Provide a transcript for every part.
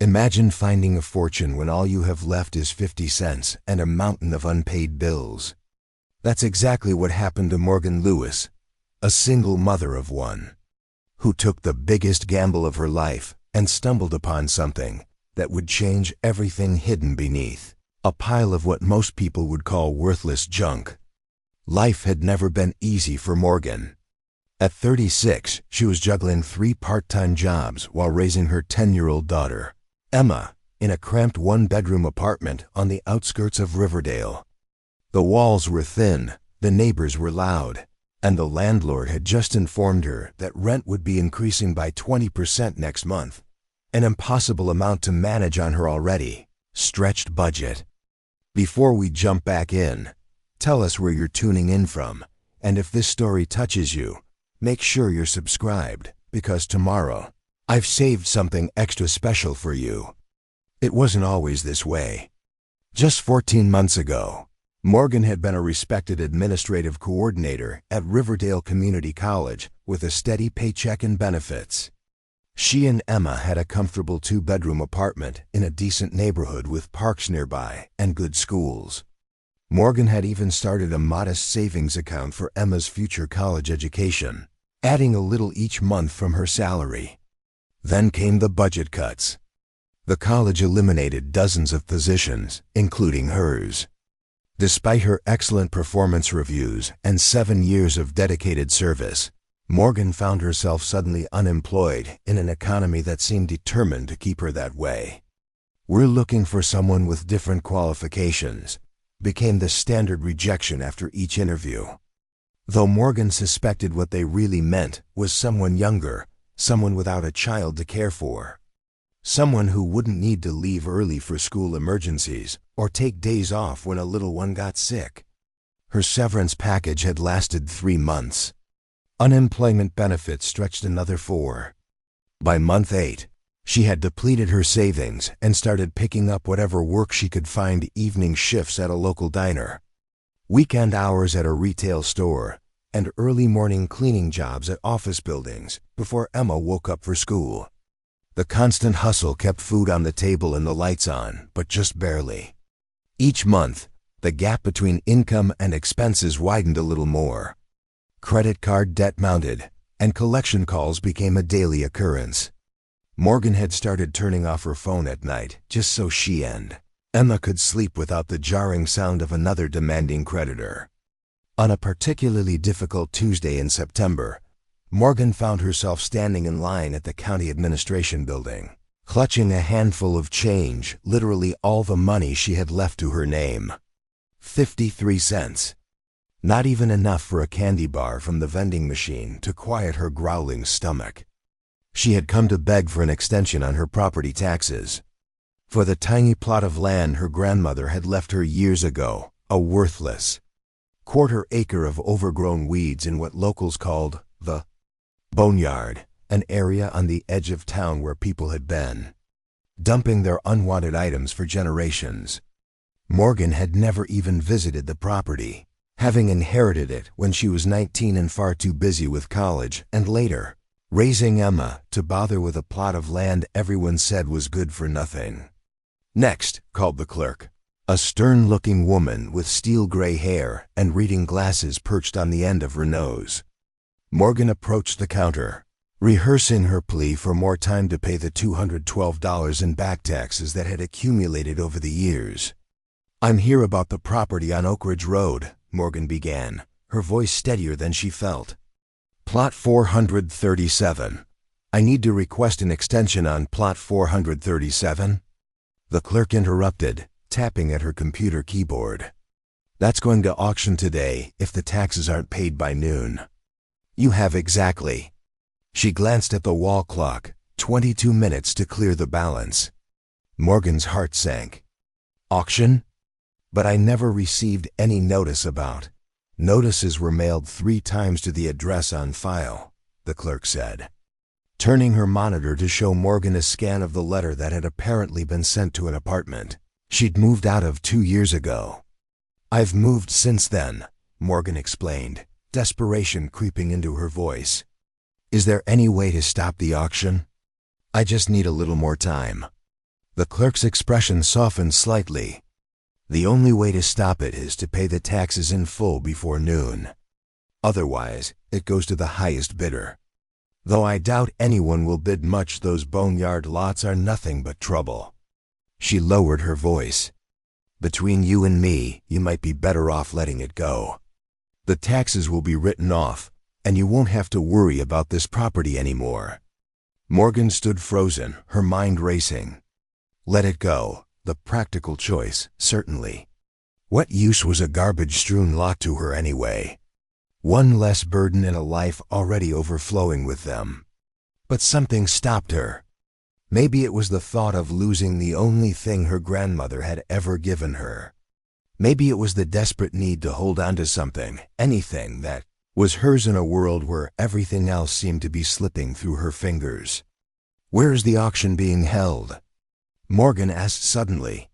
Imagine finding a fortune when all you have left is 50 cents and a mountain of unpaid bills. That's exactly what happened to Morgan Lewis, a single mother of one, who took the biggest gamble of her life and stumbled upon something that would change everything hidden beneath a pile of what most people would call worthless junk. Life had never been easy for Morgan. At 36, she was juggling 3 part-time jobs while raising her 10-year-old daughter, Emma, in a cramped one-bedroom apartment on the outskirts of Riverdale. The walls were thin, the neighbors were loud, and the landlord had just informed her that rent would be increasing by 20% next month, an impossible amount to manage on her already stretched budget. Before we jump back in, tell us where you're tuning in from, and if this story touches you, make sure you're subscribed, because tomorrow, I've saved something extra special for you. It wasn't always this way. Just 14 months ago, Morgan had been a respected administrative coordinator at Riverdale Community College with a steady paycheck and benefits. She and Emma had a comfortable 2-bedroom apartment in a decent neighborhood with parks nearby and good schools. Morgan had even started a modest savings account for Emma's future college education, adding a little each month from her salary. Then came the budget cuts. The college eliminated dozens of positions, including hers. Despite her excellent performance reviews and 7 years of dedicated service, Morgan found herself suddenly unemployed in an economy that seemed determined to keep her that way. "We're looking for someone with different qualifications," became the standard rejection after each interview. Though Morgan suspected what they really meant was someone younger, someone without a child to care for. Someone who wouldn't need to leave early for school emergencies or take days off when a little one got sick. Her severance package had lasted 3 months. Unemployment benefits stretched another 4. By month 8, she had depleted her savings and started picking up whatever work she could find: evening shifts at a local diner, weekend hours at a retail store, and early morning cleaning jobs at office buildings before Emma woke up for school. The constant hustle kept food on the table and the lights on, but just barely. Each month, the gap between income and expenses widened a little more. Credit card debt mounted, and collection calls became a daily occurrence. Morgan had started turning off her phone at night just so she and Emma could sleep without the jarring sound of another demanding creditor. On a particularly difficult Tuesday in September, Morgan found herself standing in line at the county administration building, clutching a handful of change, literally all the money she had left to her name. 53 cents. Not even enough for a candy bar from the vending machine to quiet her growling stomach. She had come to beg for an extension on her property taxes. For the tiny plot of land her grandmother had left her years ago, a worthless quarter-acre of overgrown weeds in what locals called the boneyard, an area on the edge of town where people had been dumping their unwanted items for generations. Morgan had never even visited the property, having inherited it when she was 19 and far too busy with college and later raising Emma to bother with a plot of land everyone said was good for nothing. "Next," called the clerk, a stern-looking woman with steel-gray hair and reading glasses perched on the end of her nose. Morgan approached the counter, rehearsing her plea for more time to pay the $212 in back taxes that had accumulated over the years. "I'm here about the property on Oak Ridge Road," Morgan began, her voice steadier than she felt. "Plot 437. I need to request an extension on plot 437. The clerk interrupted, tapping at her computer keyboard. "That's going to auction today if the taxes aren't paid by noon." "You have exactly." She glanced at the wall clock, 22 minutes to clear the balance. Morgan's heart sank. "Auction? But I never received any notice about." "Notices were mailed 3 times to the address on file," the clerk said, turning her monitor to show Morgan a scan of the letter that had apparently been sent to an apartment she'd moved out of 2 years ago. "I've moved since then," Morgan explained, desperation creeping into her voice. "Is there any way to stop the auction? I just need a little more time." The clerk's expression softened slightly. The only way to stop it is to pay the taxes in full before noon. Otherwise, it goes to the highest bidder. Though I doubt anyone will bid much, those boneyard lots are nothing but trouble. She lowered her voice. Between you and me, you might be better off letting it go. The taxes will be written off, and you won't have to worry about this property anymore. Morgan stood frozen, her mind racing. Let it go, the practical choice, certainly. What use was a garbage-strewn lot to her anyway? One less burden in a life already overflowing with them. But something stopped her. Maybe it was the thought of losing the only thing her grandmother had ever given her. Maybe it was the desperate need to hold on to something, anything, that was hers in a world where everything else seemed to be slipping through her fingers. Where is the auction being held? Morgan asked suddenly.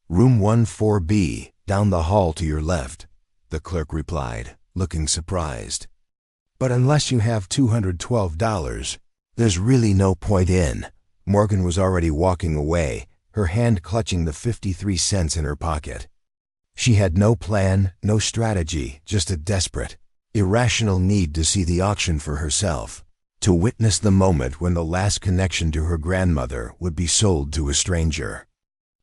Room 14B, down the hall to your left, the clerk replied, looking surprised. But unless you have $212, there's really no point in. Morgan was already walking away, her hand clutching the 53 cents in her pocket. She had no plan, no strategy, just a desperate, irrational need to see the auction for herself, to witness the moment when the last connection to her grandmother would be sold to a stranger.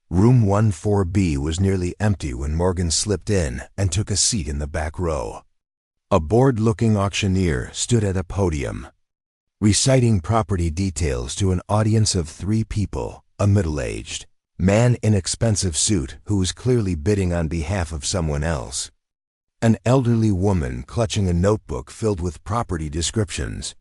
Room 14B was nearly empty when Morgan slipped in and took a seat in the back row. A bored-looking auctioneer stood at a podium, reciting property details to an audience of 3 people, a middle-aged man in expensive suit who was clearly bidding on behalf of someone else, an elderly woman clutching a notebook filled with property descriptions,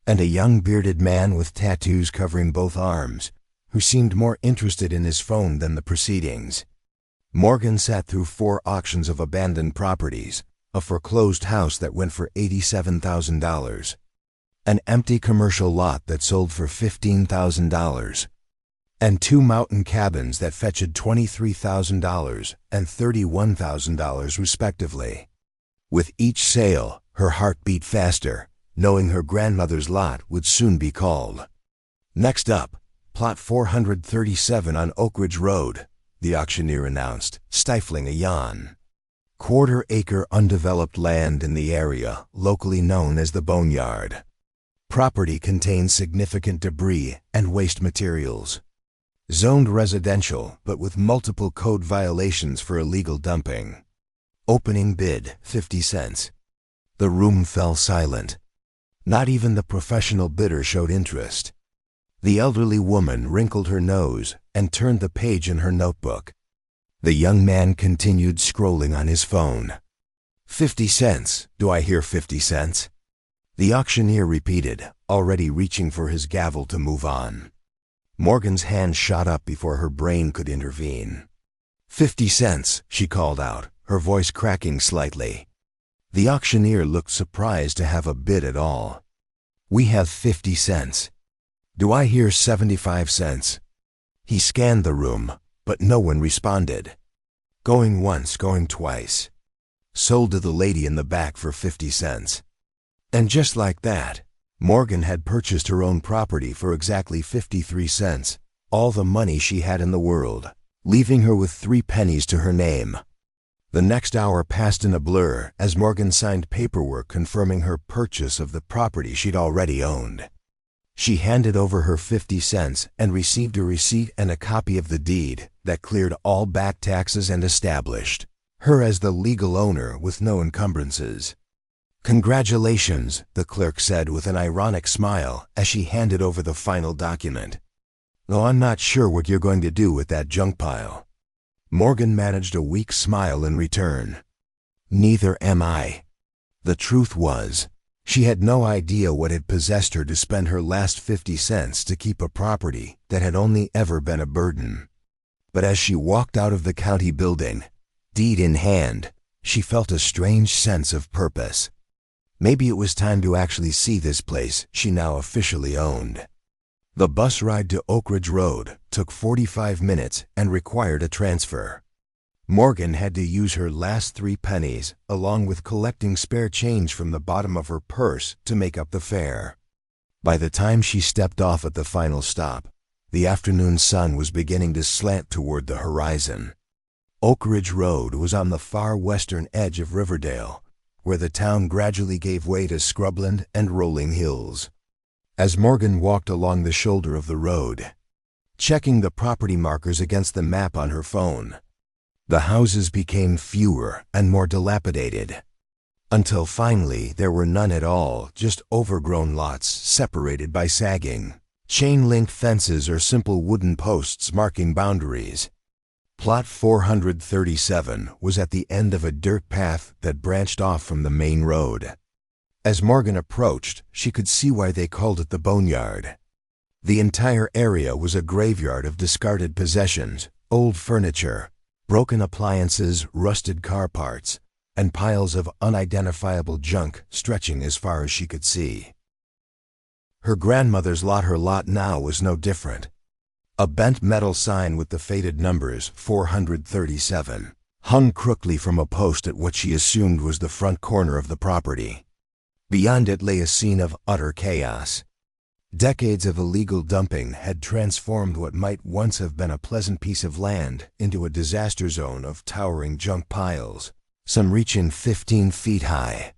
and a young bearded man with tattoos covering both arms, who seemed more interested in his phone than the proceedings. Morgan sat through 4 auctions of abandoned properties, a foreclosed house that went for $87,000, an empty commercial lot that sold for $15,000, and 2 mountain cabins that fetched $23,000 and $31,000 respectively. With each sale, her heart beat faster, knowing her grandmother's lot would soon be called. Next up, Plot 437 on Oak Ridge Road, the auctioneer announced, stifling a yawn. Quarter-acre undeveloped land in the area, locally known as the Boneyard. Property contains significant debris and waste materials. Zoned residential, but with multiple code violations for illegal dumping. Opening bid, 50 cents. The room fell silent. Not even the professional bidder showed interest. The elderly woman wrinkled her nose and turned the page in her notebook. The young man continued scrolling on his phone. 50 cents. Do I hear 50 cents? The auctioneer repeated, already reaching for his gavel to move on. Morgan's hand shot up before her brain could intervene. 50 cents, she called out, her voice cracking slightly. The auctioneer looked surprised to have a bid at all. We have 50 cents. Do I hear 75 cents? He scanned the room, but no one responded. Going once, going twice. Sold to the lady in the back for 50 cents. And just like that, Morgan had purchased her own property for exactly 53 cents, all the money she had in the world, leaving her with 3 pennies to her name. The next hour passed in a blur as Morgan signed paperwork confirming her purchase of the property she'd already owned. She handed over her 50 cents and received a receipt and a copy of the deed that cleared all back taxes and established her as the legal owner with no encumbrances. Congratulations, the clerk said with an ironic smile as she handed over the final document. Though I'm not sure what you're going to do with that junk pile. Morgan managed a weak smile in return. Neither am I. The truth was, she had no idea what had possessed her to spend her last 50 cents to keep a property that had only ever been a burden. But as she walked out of the county building, deed in hand, she felt a strange sense of purpose. Maybe it was time to actually see this place she now officially owned. The bus ride to Oak Ridge Road took 45 minutes and required a transfer. Morgan had to use her last 3 pennies, along with collecting spare change from the bottom of her purse to make up the fare. By the time she stepped off at the final stop, The afternoon sun was beginning to slant toward the horizon. Oak Ridge Road was on the far western edge of Riverdale, where the town gradually gave way to scrubland and rolling hills. As Morgan walked along the shoulder of the road, checking the property markers against the map on her phone, the houses became fewer and more dilapidated, until finally there were none at all, just overgrown lots separated by sagging chain-link fences or simple wooden posts marking boundaries. Plot 437 was at the end of a dirt path that branched off from the main road. As Morgan approached, she could see why they called it the boneyard. The entire area was a graveyard of discarded possessions, old furniture, broken appliances, rusted car parts, and piles of unidentifiable junk stretching as far as she could see. Her grandmother's lot now was no different. A bent metal sign with the faded numbers 437 hung crookedly from a post at what she assumed was the front corner of the property. Beyond it lay a scene of utter chaos. Decades of illegal dumping had transformed what might once have been a pleasant piece of land into a disaster zone of towering junk piles, some reaching 15 feet high.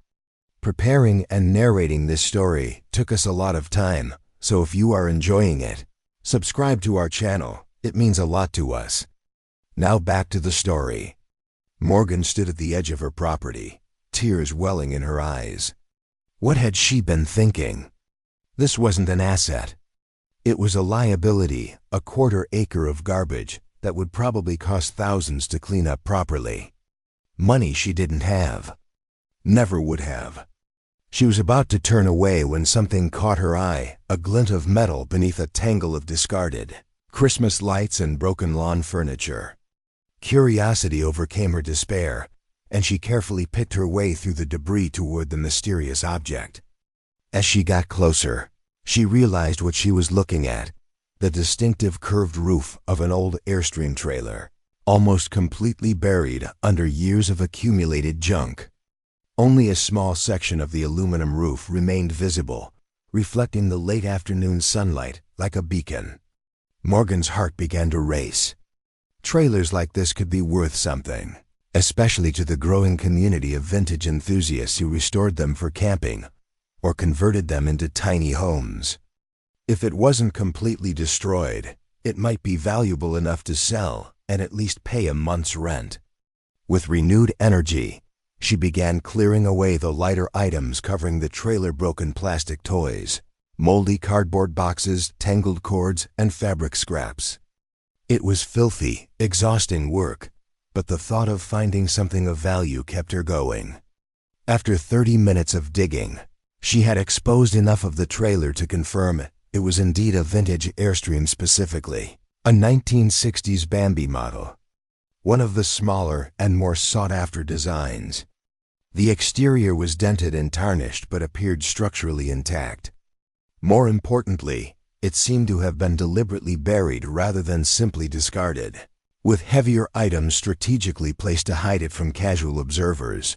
Preparing and narrating this story took us a lot of time, so if you are enjoying it, subscribe to our channel. It means a lot to us. Now back to the story. Morgan stood at the edge of her property, tears welling in her eyes. What had she been thinking? This wasn't an asset. It was a liability, a quarter-acre of garbage that would probably cost thousands to clean up properly. Money she didn't have. Never would have. She was about to turn away when something caught her eye, a glint of metal beneath a tangle of discarded Christmas lights and broken lawn furniture. Curiosity overcame her despair, and she carefully picked her way through the debris toward the mysterious object. As she got closer, she realized what she was looking at, the distinctive curved roof of an old Airstream trailer, almost completely buried under years of accumulated junk. Only a small section of the aluminum roof remained visible, reflecting the late afternoon sunlight like a beacon. Morgan's heart began to race. Trailers like this could be worth something, especially to the growing community of vintage enthusiasts who restored them for camping or converted them into tiny homes. If it wasn't completely destroyed, it might be valuable enough to sell and at least pay a month's rent. With renewed energy, she began clearing away the lighter items covering the trailer, broken plastic toys, moldy cardboard boxes, tangled cords, and fabric scraps. It was filthy, exhausting work, but the thought of finding something of value kept her going. After 30 minutes of digging, she had exposed enough of the trailer to confirm it was indeed a vintage Airstream, specifically a 1960s Bambi model, one of the smaller and more sought-after designs. The exterior was dented and tarnished but appeared structurally intact. More importantly, it seemed to have been deliberately buried rather than simply discarded, with heavier items strategically placed to hide it from casual observers.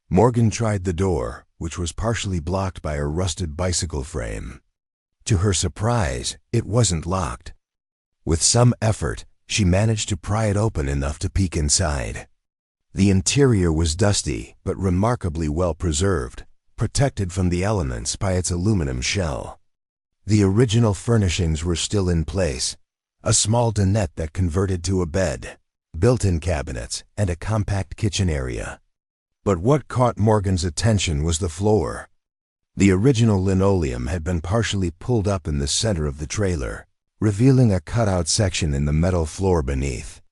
Morgan tried the door, which was partially blocked by a rusted bicycle frame. To her surprise, it wasn't locked. With some effort, she managed to pry it open enough to peek inside. The interior was dusty but remarkably well preserved, protected from the elements by its aluminum shell. The original furnishings were still in place, a small dinette that converted to a bed, built-in cabinets, and a compact kitchen area. But what caught Morgan's attention was the floor. The original linoleum had been partially pulled up in the center of the trailer, revealing a cutout section in the metal floor beneath.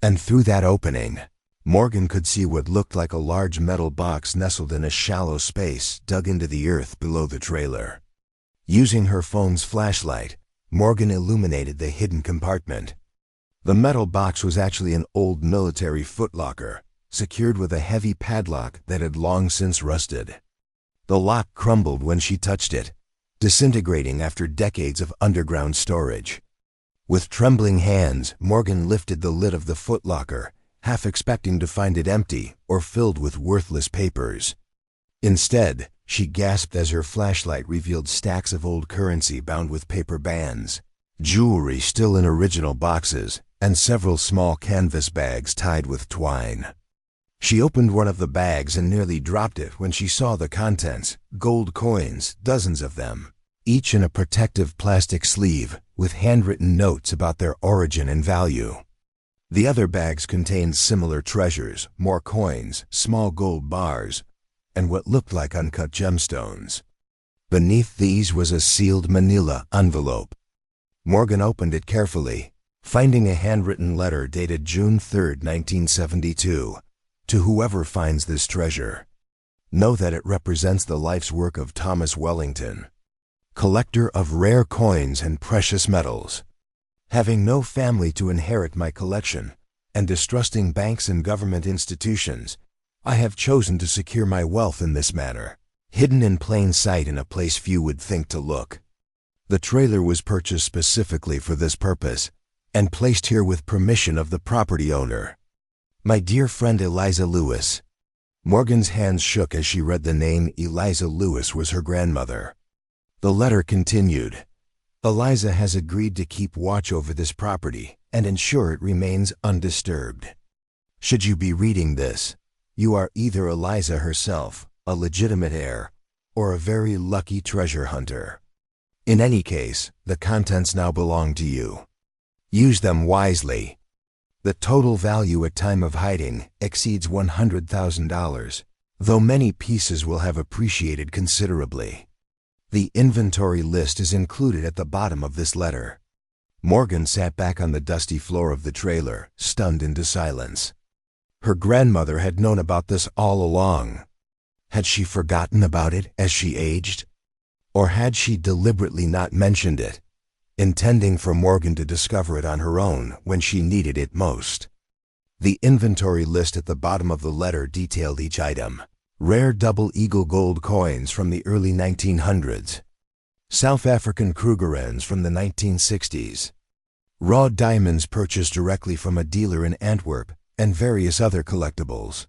And through that opening, Morgan could see what looked like a large metal box nestled in a shallow space dug into the earth below the trailer. Using her phone's flashlight, Morgan illuminated the hidden compartment. The metal box was actually an old military footlocker, secured with a heavy padlock that had long since rusted. The lock crumbled when she touched it, disintegrating after decades of underground storage. With trembling hands, Morgan lifted the lid of the footlocker, half expecting to find it empty or filled with worthless papers. Instead, she gasped as her flashlight revealed stacks of old currency bound with paper bands, jewelry still in original boxes, and several small canvas bags tied with twine. She opened one of the bags and nearly dropped it when she saw the contents: gold coins, dozens of them, each in a protective plastic sleeve with handwritten notes about their origin and value. The other bags contained similar treasures, more coins, small gold bars, and what looked like uncut gemstones. Beneath these was a sealed manila envelope. Morgan opened it carefully, finding a handwritten letter dated June 3, 1972, to whoever finds this treasure. Know that it represents the life's work of Thomas Wellington, collector of rare coins and precious metals. Having no family to inherit my collection, and distrusting banks and government institutions, I have chosen to secure my wealth in this manner, hidden in plain sight in a place few would think to look. The trailer was purchased specifically for this purpose, and placed here with permission of the property owner. My dear friend Eliza Lewis. Morgan's hands shook as she read the name. Eliza Lewis was her grandmother. The letter continued, Eliza has agreed to keep watch over this property and ensure it remains undisturbed. Should you be reading this, you are either Eliza herself, a legitimate heir, or a very lucky treasure hunter. In any case, the contents now belong to you. Use them wisely. The total value at time of hiding exceeds $100,000, though many pieces will have appreciated considerably. The inventory list is included at the bottom of this letter. Morgan sat back on the dusty floor of the trailer, stunned into silence. Her grandmother had known about this all along. Had she forgotten about it as she aged? Or had she deliberately not mentioned it, intending for Morgan to discover it on her own when she needed it most? The inventory list at the bottom of the letter detailed each item. Rare double eagle gold coins from the early 1900s. South African Krugerrands from the 1960s. Raw diamonds purchased directly from a dealer in Antwerp, and various other collectibles.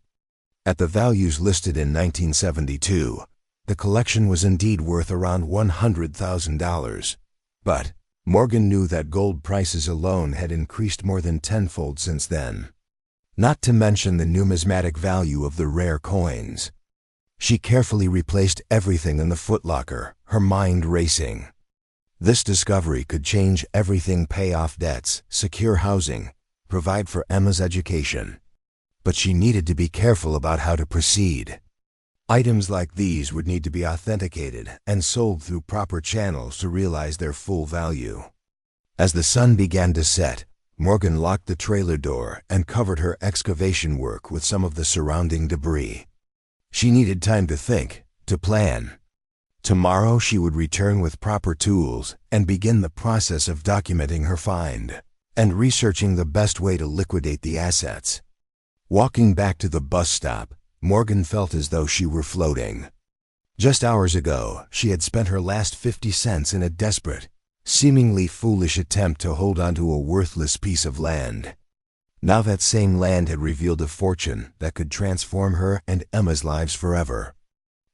At the values listed in 1972, the collection was indeed worth around $100,000. But Morgan knew that gold prices alone had increased more than tenfold since then. Not to mention the numismatic value of the rare coins. She carefully replaced everything in the footlocker, her mind racing. This discovery could change everything: pay off debts, secure housing, provide for Emma's education. But she needed to be careful about how to proceed. Items like these would need to be authenticated and sold through proper channels to realize their full value. As the sun began to set, Morgan locked the trailer door and covered her excavation work with some of the surrounding debris. She needed time to think, to plan. Tomorrow she would return with proper tools and begin the process of documenting her find and researching the best way to liquidate the assets. Walking back to the bus stop, Morgan felt as though she were floating. Just hours ago, she had spent her last 50 cents in a desperate, seemingly foolish attempt to hold onto a worthless piece of land. Now that same land had revealed a fortune that could transform her and Emma's lives forever.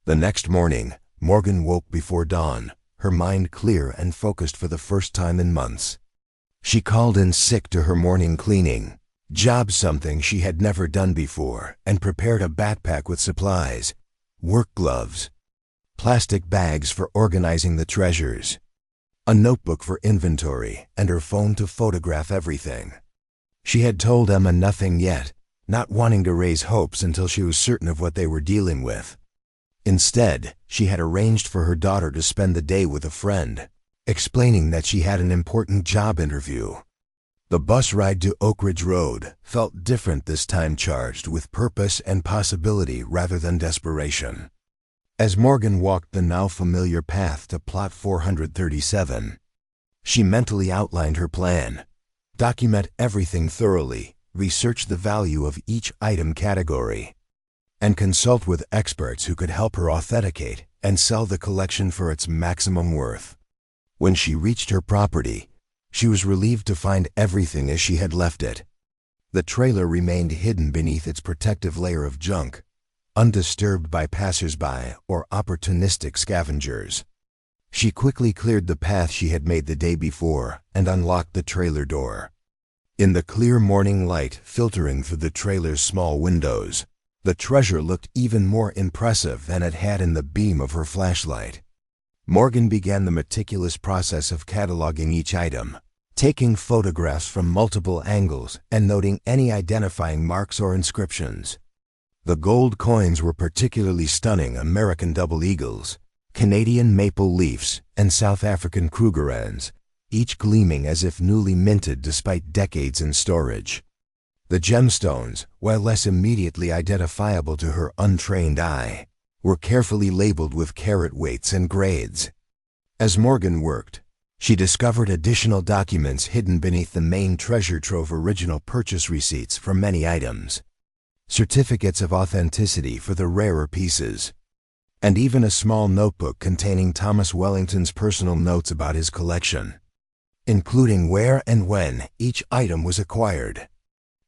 The next morning, Morgan woke before dawn, her mind clear and focused for the first time in months. She called in sick to her morning cleaning job, something she had never done before, and prepared a backpack with supplies, work gloves, plastic bags for organizing the treasures, a notebook for inventory, and her phone to photograph everything. She had told Emma nothing yet, not wanting to raise hopes until she was certain of what they were dealing with. Instead, she had arranged for her daughter to spend the day with a friend, explaining that she had an important job interview. The bus ride to Oak Ridge Road felt different this time, charged with purpose and possibility rather than desperation. As Morgan walked the now familiar path to Plot 437, she mentally outlined her plan. Document everything thoroughly, research the value of each item category, and consult with experts who could help her authenticate and sell the collection for its maximum worth. When she reached her property, she was relieved to find everything as she had left it. The trailer remained hidden beneath its protective layer of junk, undisturbed by passers-by or opportunistic scavengers. She quickly cleared the path she had made the day before and unlocked the trailer door. In the clear morning light filtering through the trailer's small windows, the treasure looked even more impressive than it had in the beam of her flashlight. Morgan began the meticulous process of cataloging each item, taking photographs from multiple angles and noting any identifying marks or inscriptions. The gold coins were particularly stunning: American double eagles, Canadian maple leafs, and South African krugerrands, each gleaming as if newly minted despite decades in storage. The gemstones, while less immediately identifiable to her untrained eye, were carefully labeled with carat weights and grades. As Morgan worked, she discovered additional documents hidden beneath the main treasure trove: original purchase receipts for many items, certificates of authenticity for the rarer pieces, and even a small notebook containing Thomas Wellington's personal notes about his collection, including where and when each item was acquired.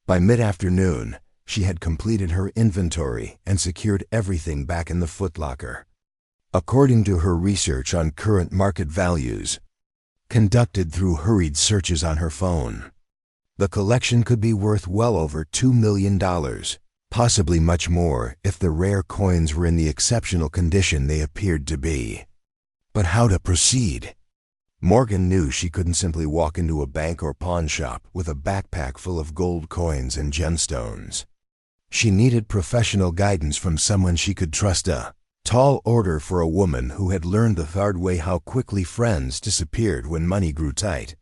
By mid-afternoon, she had completed her inventory and secured everything back in the footlocker. According to her research on current market values, conducted through hurried searches on her phone, the collection could be worth well over $2 million, possibly much more if the rare coins were in the exceptional condition they appeared to be. But how to proceed? Morgan knew she couldn't simply walk into a bank or pawn shop with a backpack full of gold coins and gemstones. She needed professional guidance from someone she could trust, a tall order for a woman who had learned the hard way how quickly friends disappeared when money grew tight.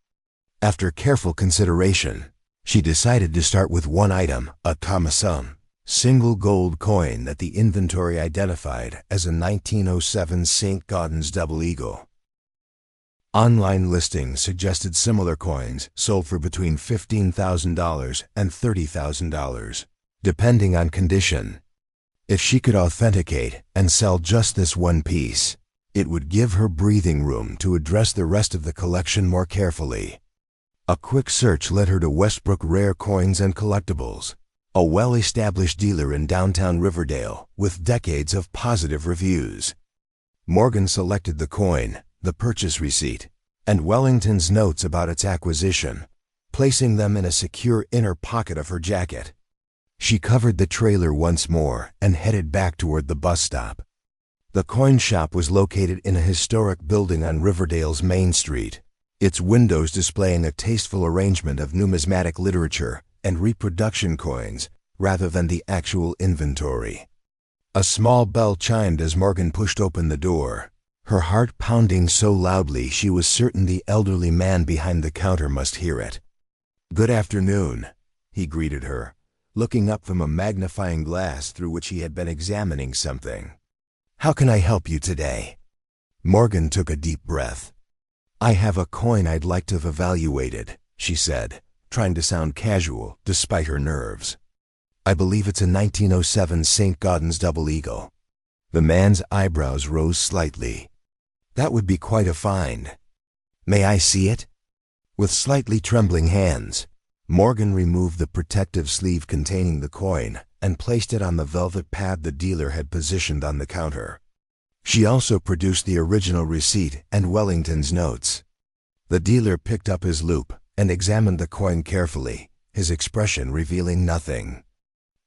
After careful consideration, she decided to start with one item: a Thomason, single gold coin that the inventory identified as a 1907 St. Gaudens double eagle. Online listings suggested similar coins sold for between $15,000 and $30,000, depending on condition. If she could authenticate and sell just this one piece, it would give her breathing room to address the rest of the collection more carefully. A quick search led her to Westbrook Rare Coins and Collectibles, a well-established dealer in downtown Riverdale with decades of positive reviews. Morgan selected the coin, the purchase receipt, and Wellington's notes about its acquisition, placing them in a secure inner pocket of her jacket. She covered the trailer once more and headed back toward the bus stop. The coin shop was located in a historic building on Riverdale's Main Street, its windows displaying a tasteful arrangement of numismatic literature and reproduction coins rather than the actual inventory. A small bell chimed as Morgan pushed open the door, her heart pounding so loudly she was certain the elderly man behind the counter must hear it. "Good afternoon," he greeted her, looking up from a magnifying glass through which he had been examining something. "How can I help you today?" Morgan took a deep breath. "I have a coin I'd like to have evaluated," she said, trying to sound casual despite her nerves. "I believe it's a 1907 St. Gaudens double eagle." The man's eyebrows rose slightly. "That would be quite a find. May I see it?" With slightly trembling hands, Morgan removed the protective sleeve containing the coin and placed it on the velvet pad the dealer had positioned on the counter. She also produced the original receipt and Wellington's notes. The dealer picked up his loupe and examined the coin carefully, his expression revealing nothing.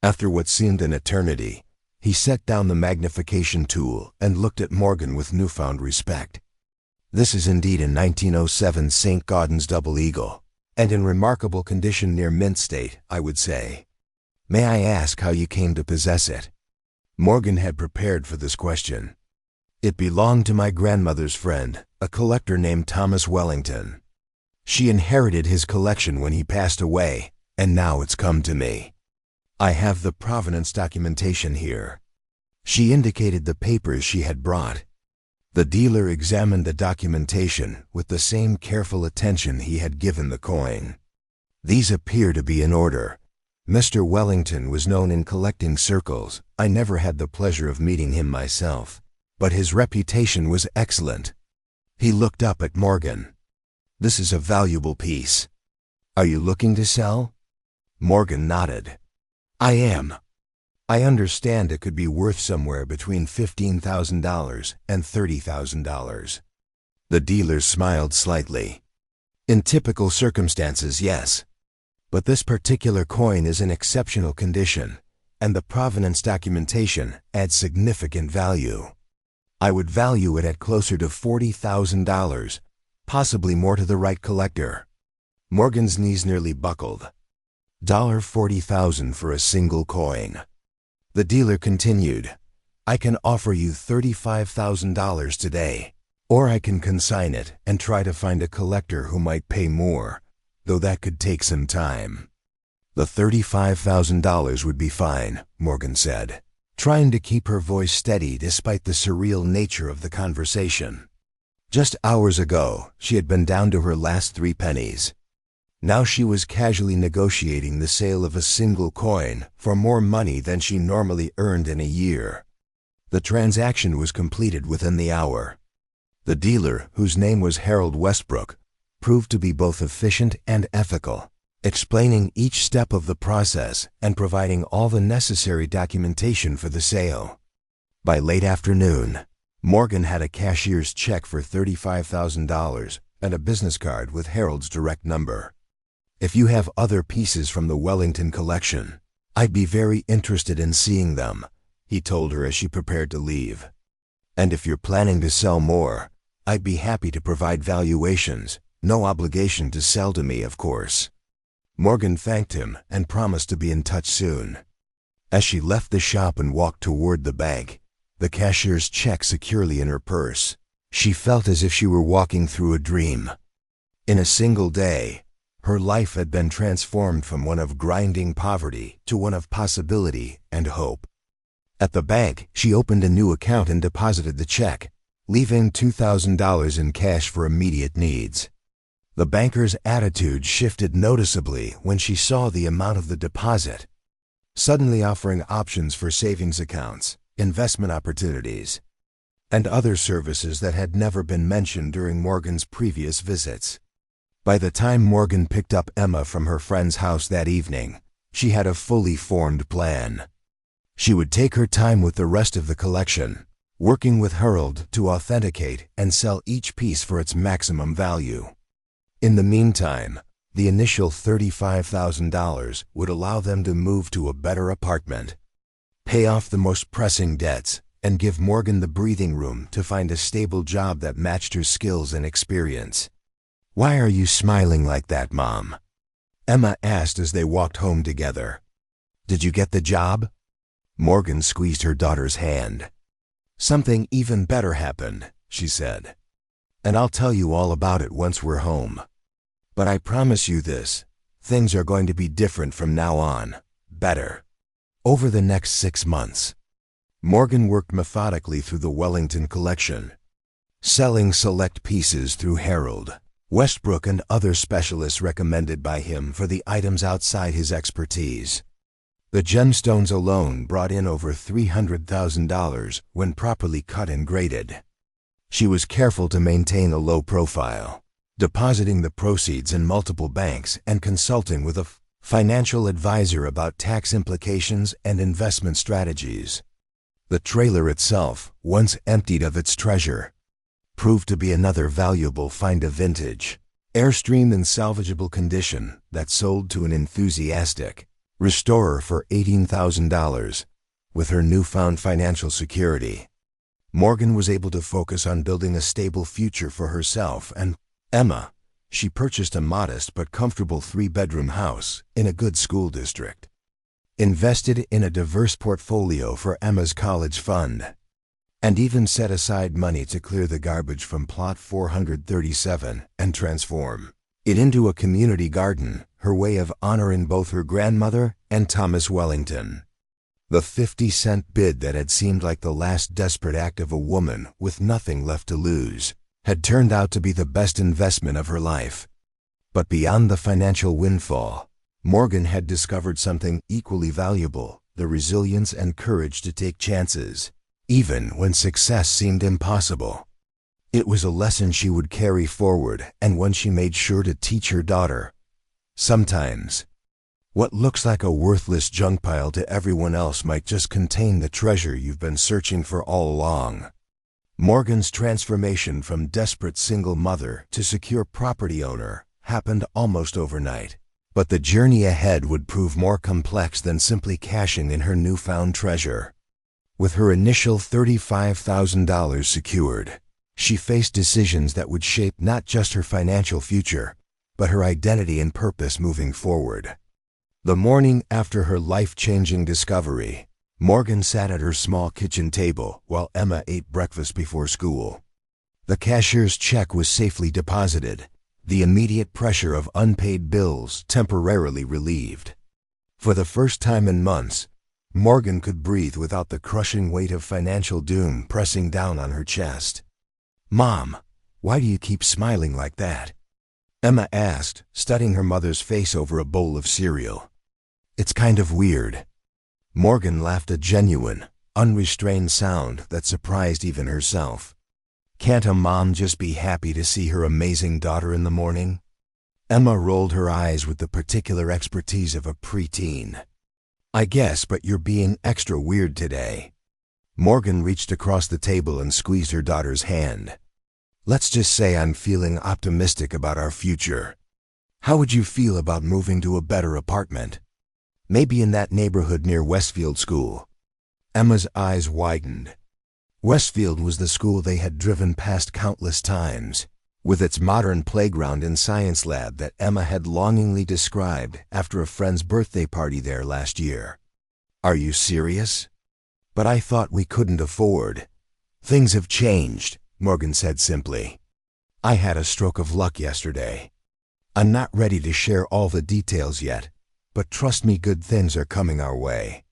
After what seemed an eternity, he set down the magnification tool and looked at Morgan with newfound respect. "This is indeed a 1907 St. Gaudens double eagle, and in remarkable condition near mint state, I would say. May I ask how you came to possess it?" Morgan had prepared for this question. "It belonged to my grandmother's friend, a collector named Thomas Wellington. She inherited his collection when he passed away, and now it's come to me. I have the provenance documentation here." She indicated the papers she had brought. The dealer examined the documentation with the same careful attention he had given the coin. "These appear to be in order. Mr. Wellington was known in collecting circles. I never had the pleasure of meeting him myself, but his reputation was excellent." He looked up at Morgan. "This is a valuable piece. Are you looking to sell?" Morgan nodded. "I am. I understand it could be worth somewhere between $15,000 and $30,000. The dealer smiled slightly. In typical circumstances, yes. But this particular coin is in exceptional condition, and the provenance documentation adds significant value. I would value it at closer to $40,000, possibly more to the right collector. Morgan's knees nearly buckled. $40,000 for a single coin. The dealer continued, I can offer you $35,000 today, or I can consign it and try to find a collector who might pay more, though that could take some time. The $35,000 would be fine, Morgan said, trying to keep her voice steady despite the surreal nature of the conversation. Just hours ago, she had been down to her last 3 pennies. Now she was casually negotiating the sale of a single coin for more money than she normally earned in a year. The transaction was completed within the hour. The dealer, whose name was Harold Westbrook, proved to be both efficient and ethical, explaining each step of the process and providing all the necessary documentation for the sale. By late afternoon, Morgan had a cashier's check for $35,000 and a business card with Harold's direct number. If you have other pieces from the Wellington collection, I'd be very interested in seeing them, he told her as she prepared to leave. And if you're planning to sell more, I'd be happy to provide valuations, no obligation to sell to me, of course. Morgan thanked him and promised to be in touch soon. As she left the shop and walked toward the bank, the cashier's check securely in her purse, she felt as if she were walking through a dream. In a single day, her life had been transformed from one of grinding poverty to one of possibility and hope. At the bank, she opened a new account and deposited the check, leaving $2,000 in cash for immediate needs. The banker's attitude shifted noticeably when she saw the amount of the deposit, suddenly offering options for savings accounts, investment opportunities, and other services that had never been mentioned during Morgan's previous visits. By the time Morgan picked up Emma from her friend's house that evening, she had a fully formed plan. She would take her time with the rest of the collection, working with Harold to authenticate and sell each piece for its maximum value. In the meantime, the initial $35,000 would allow them to move to a better apartment, pay off the most pressing debts, and give Morgan the breathing room to find a stable job that matched her skills and experience. Why are you smiling like that, Mom? Emma asked as they walked home together. Did you get the job? Morgan squeezed her daughter's hand. Something even better happened, she said. And I'll tell you all about it once we're home. But I promise you this, things are going to be different from now on, better. Over the next 6 months, Morgan worked methodically through the Wellington collection, selling select pieces through Harold, Westbrook, and other specialists recommended by him for the items outside his expertise. The gemstones alone brought in over $300,000 when properly cut and graded. She was careful to maintain a low profile, depositing the proceeds in multiple banks and consulting with a financial advisor about tax implications and investment strategies. The trailer itself, once emptied of its treasure, proved to be another valuable find of vintage, Airstream in salvageable condition that sold to an enthusiastic restorer for $18,000. With her newfound financial security, Morgan was able to focus on building a stable future for herself and Emma. She purchased a modest but comfortable 3-bedroom house in a good school district, invested in a diverse portfolio for Emma's college fund, and even set aside money to clear the garbage from plot 437 and transform it into a community garden, her way of honoring both her grandmother and Thomas Wellington. The 50-cent bid that had seemed like the last desperate act of a woman with nothing left to lose had turned out to be the best investment of her life. But beyond the financial windfall, Morgan had discovered something equally valuable: the resilience and courage to take chances, even when success seemed impossible. It was a lesson she would carry forward, and one she made sure to teach her daughter. Sometimes, what looks like a worthless junk pile to everyone else might just contain the treasure you've been searching for all along. Morgan's transformation from desperate single mother to secure property owner happened almost overnight. But the journey ahead would prove more complex than simply cashing in her newfound treasure. With her initial $35,000 secured, she faced decisions that would shape not just her financial future, but her identity and purpose moving forward. The morning after her life-changing discovery, Morgan sat at her small kitchen table while Emma ate breakfast before school. The cashier's check was safely deposited, the immediate pressure of unpaid bills temporarily relieved. For the first time in months, Morgan could breathe without the crushing weight of financial doom pressing down on her chest. "Mom, why do you keep smiling like that?" Emma asked, studying her mother's face over a bowl of cereal. "It's kind of weird." Morgan laughed, a genuine, unrestrained sound that surprised even herself. "Can't a mom just be happy to see her amazing daughter in the morning?" Emma rolled her eyes with the particular expertise of a preteen. "I guess, but you're being extra weird today." Morgan reached across the table and squeezed her daughter's hand. "Let's just say I'm feeling optimistic about our future. How would you feel about moving to a better apartment? Maybe in that neighborhood near Westfield School." Emma's eyes widened. Westfield was the school they had driven past countless times, with its modern playground and science lab that Emma had longingly described after a friend's birthday party there last year. "Are you serious? But I thought we couldn't afford." "Things have changed," Morgan said simply. "I had a stroke of luck yesterday. I'm not ready to share all the details yet, but trust me, good things are coming our way."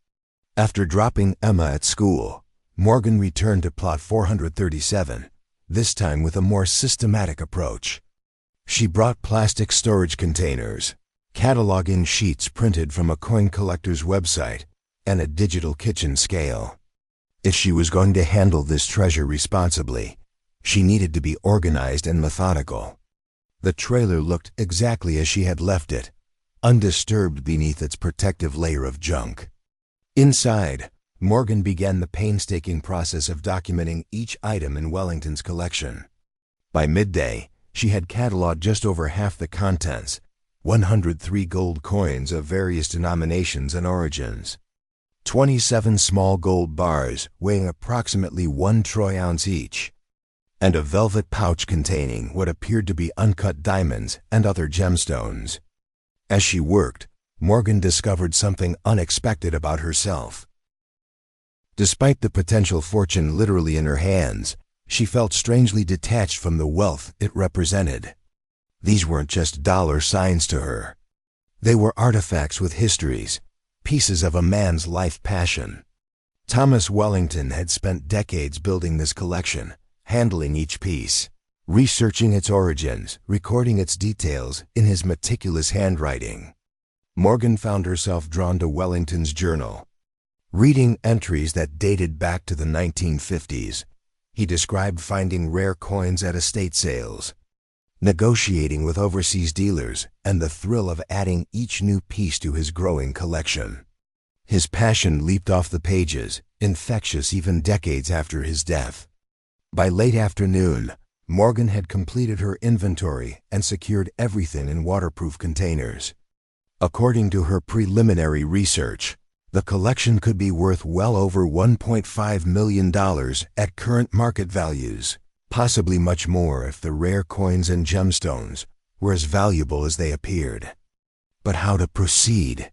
After dropping Emma at school, Morgan returned to plot 437, this time with a more systematic approach. She brought plastic storage containers, cataloging sheets printed from a coin collector's website, and a digital kitchen scale. If she was going to handle this treasure responsibly, she needed to be organized and methodical. The trailer looked exactly as she had left it, undisturbed beneath its protective layer of junk. Inside, Morgan began the painstaking process of documenting each item in Wellington's collection. By midday, she had cataloged just over half the contents, 103 gold coins of various denominations and origins, 27 small gold bars weighing approximately 1 troy ounce each, and a velvet pouch containing what appeared to be uncut diamonds and other gemstones. As she worked, Morgan discovered something unexpected about herself. Despite the potential fortune literally in her hands, she felt strangely detached from the wealth it represented. These weren't just dollar signs to her. They were artifacts with histories, pieces of a man's life passion. Thomas Wellington had spent decades building this collection, handling each piece, researching its origins, recording its details in his meticulous handwriting. Morgan found herself drawn to Wellington's journal. Reading entries that dated back to the 1950s, he described finding rare coins at estate sales, negotiating with overseas dealers, and the thrill of adding each new piece to his growing collection. His passion leaped off the pages, infectious even decades after his death. By late afternoon, Morgan had completed her inventory and secured everything in waterproof containers. According to her preliminary research, the collection could be worth well over $1.5 million at current market values, possibly much more if the rare coins and gemstones were as valuable as they appeared. But how to proceed?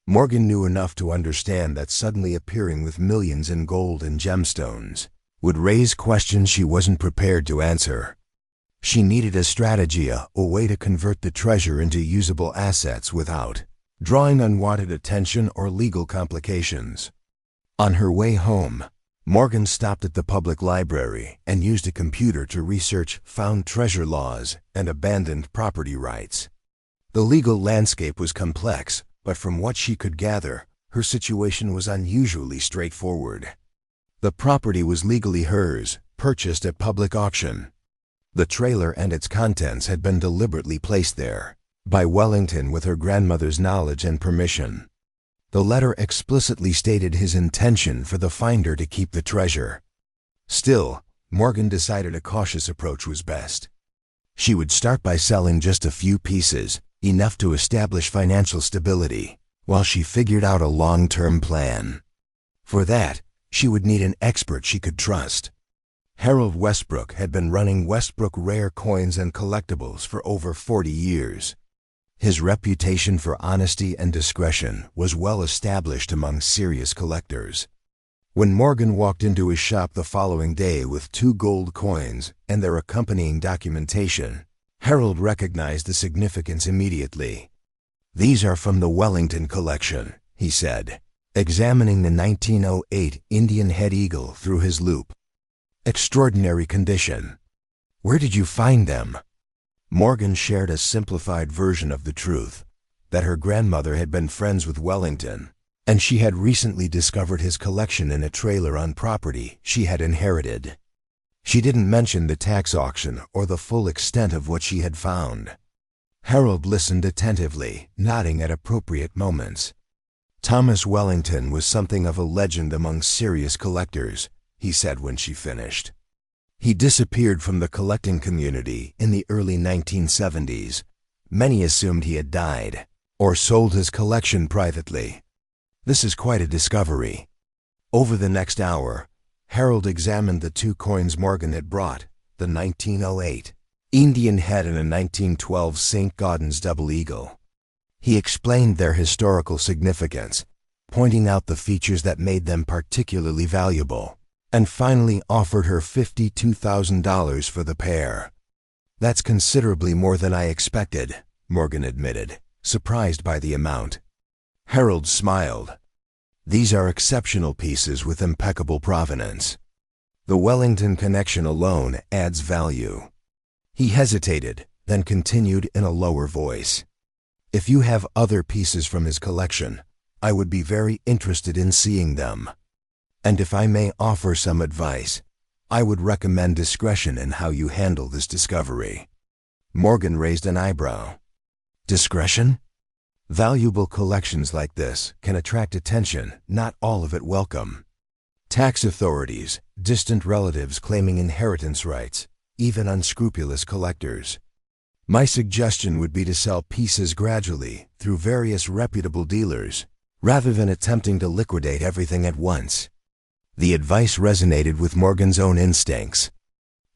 Morgan knew enough to understand that suddenly appearing with millions in gold and gemstones would raise questions she wasn't prepared to answer. She needed a strategy, a way to convert the treasure into usable assets without drawing unwanted attention or legal complications. On her way home, Morgan stopped at the public library and used a computer to research found treasure laws and abandoned property rights. The legal landscape was complex, but from what she could gather, her situation was unusually straightforward. The property was legally hers, purchased at public auction. The trailer and its contents had been deliberately placed there by Wellington with her grandmother's knowledge and permission. The letter explicitly stated his intention for the finder to keep the treasure. Still, Morgan decided a cautious approach was best. She would start by selling just a few pieces, enough to establish financial stability, while she figured out a long-term plan. For that, she would need an expert she could trust. Harold Westbrook had been running Westbrook Rare Coins and Collectibles for over 40 years. His reputation for honesty and discretion was well established among serious collectors. When Morgan walked into his shop the following day with 2 gold coins and their accompanying documentation, Harold recognized the significance immediately. "These are from the Wellington collection," he said, examining the 1908 Indian head eagle through his loupe. "Extraordinary condition. Where did you find them?" Morgan shared a simplified version of the truth, that her grandmother had been friends with Wellington, and she had recently discovered his collection in a trailer on property she had inherited. She didn't mention the tax auction or the full extent of what she had found. Harold listened attentively, nodding at appropriate moments. "Thomas Wellington was something of a legend among serious collectors," he said when she finished. "He disappeared from the collecting community in the early 1970s. Many assumed he had died, or sold his collection privately. This is quite a discovery." Over the next hour, Harold examined the 2 coins Morgan had brought, the 1908 Indian head and a 1912 St. Gaudens double eagle. He explained their historical significance, pointing out the features that made them particularly valuable, and finally offered her $52,000 for the pair. "That's considerably more than I expected," Morgan admitted, surprised by the amount. Harold smiled. "These are exceptional pieces with impeccable provenance. The Wellington connection alone adds value." He hesitated, then continued in a lower voice. "If you have other pieces from his collection, I would be very interested in seeing them. And if I may offer some advice, I would recommend discretion in how you handle this discovery." Morgan raised an eyebrow. "Discretion?" "Valuable collections like this can attract attention, not all of it welcome. Tax authorities, distant relatives claiming inheritance rights, even unscrupulous collectors. My suggestion would be to sell pieces gradually through various reputable dealers, rather than attempting to liquidate everything at once." The advice resonated with Morgan's own instincts.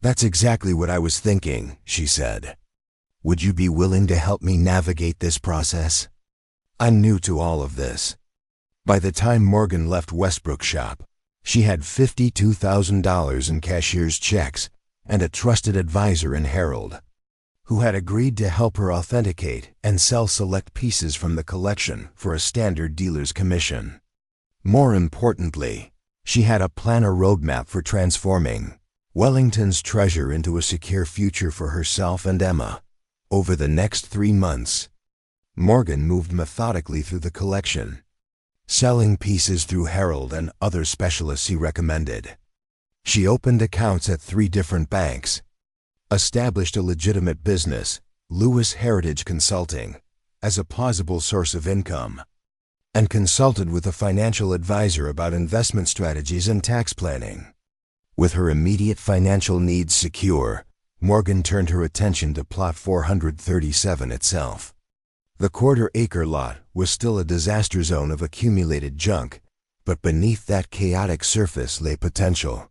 "That's exactly what I was thinking," she said. "Would you be willing to help me navigate this process? I'm new to all of this." By the time Morgan left Westbrook's shop, she had $52,000 in cashier's checks and a trusted advisor in Harold, who had agreed to help her authenticate and sell select pieces from the collection for a standard dealer's commission. More importantly, she had a plan, a roadmap for transforming Wellington's treasure into a secure future for herself and Emma. Over the next 3 months, Morgan moved methodically through the collection, selling pieces through Harold and other specialists he recommended. She opened accounts at 3 different banks, established a legitimate business, Lewis Heritage Consulting, as a plausible source of income, and consulted with a financial advisor about investment strategies and tax planning. With her immediate financial needs secure, Morgan turned her attention to Plot 437 itself. The quarter-acre lot was still a disaster zone of accumulated junk, but beneath that chaotic surface lay potential.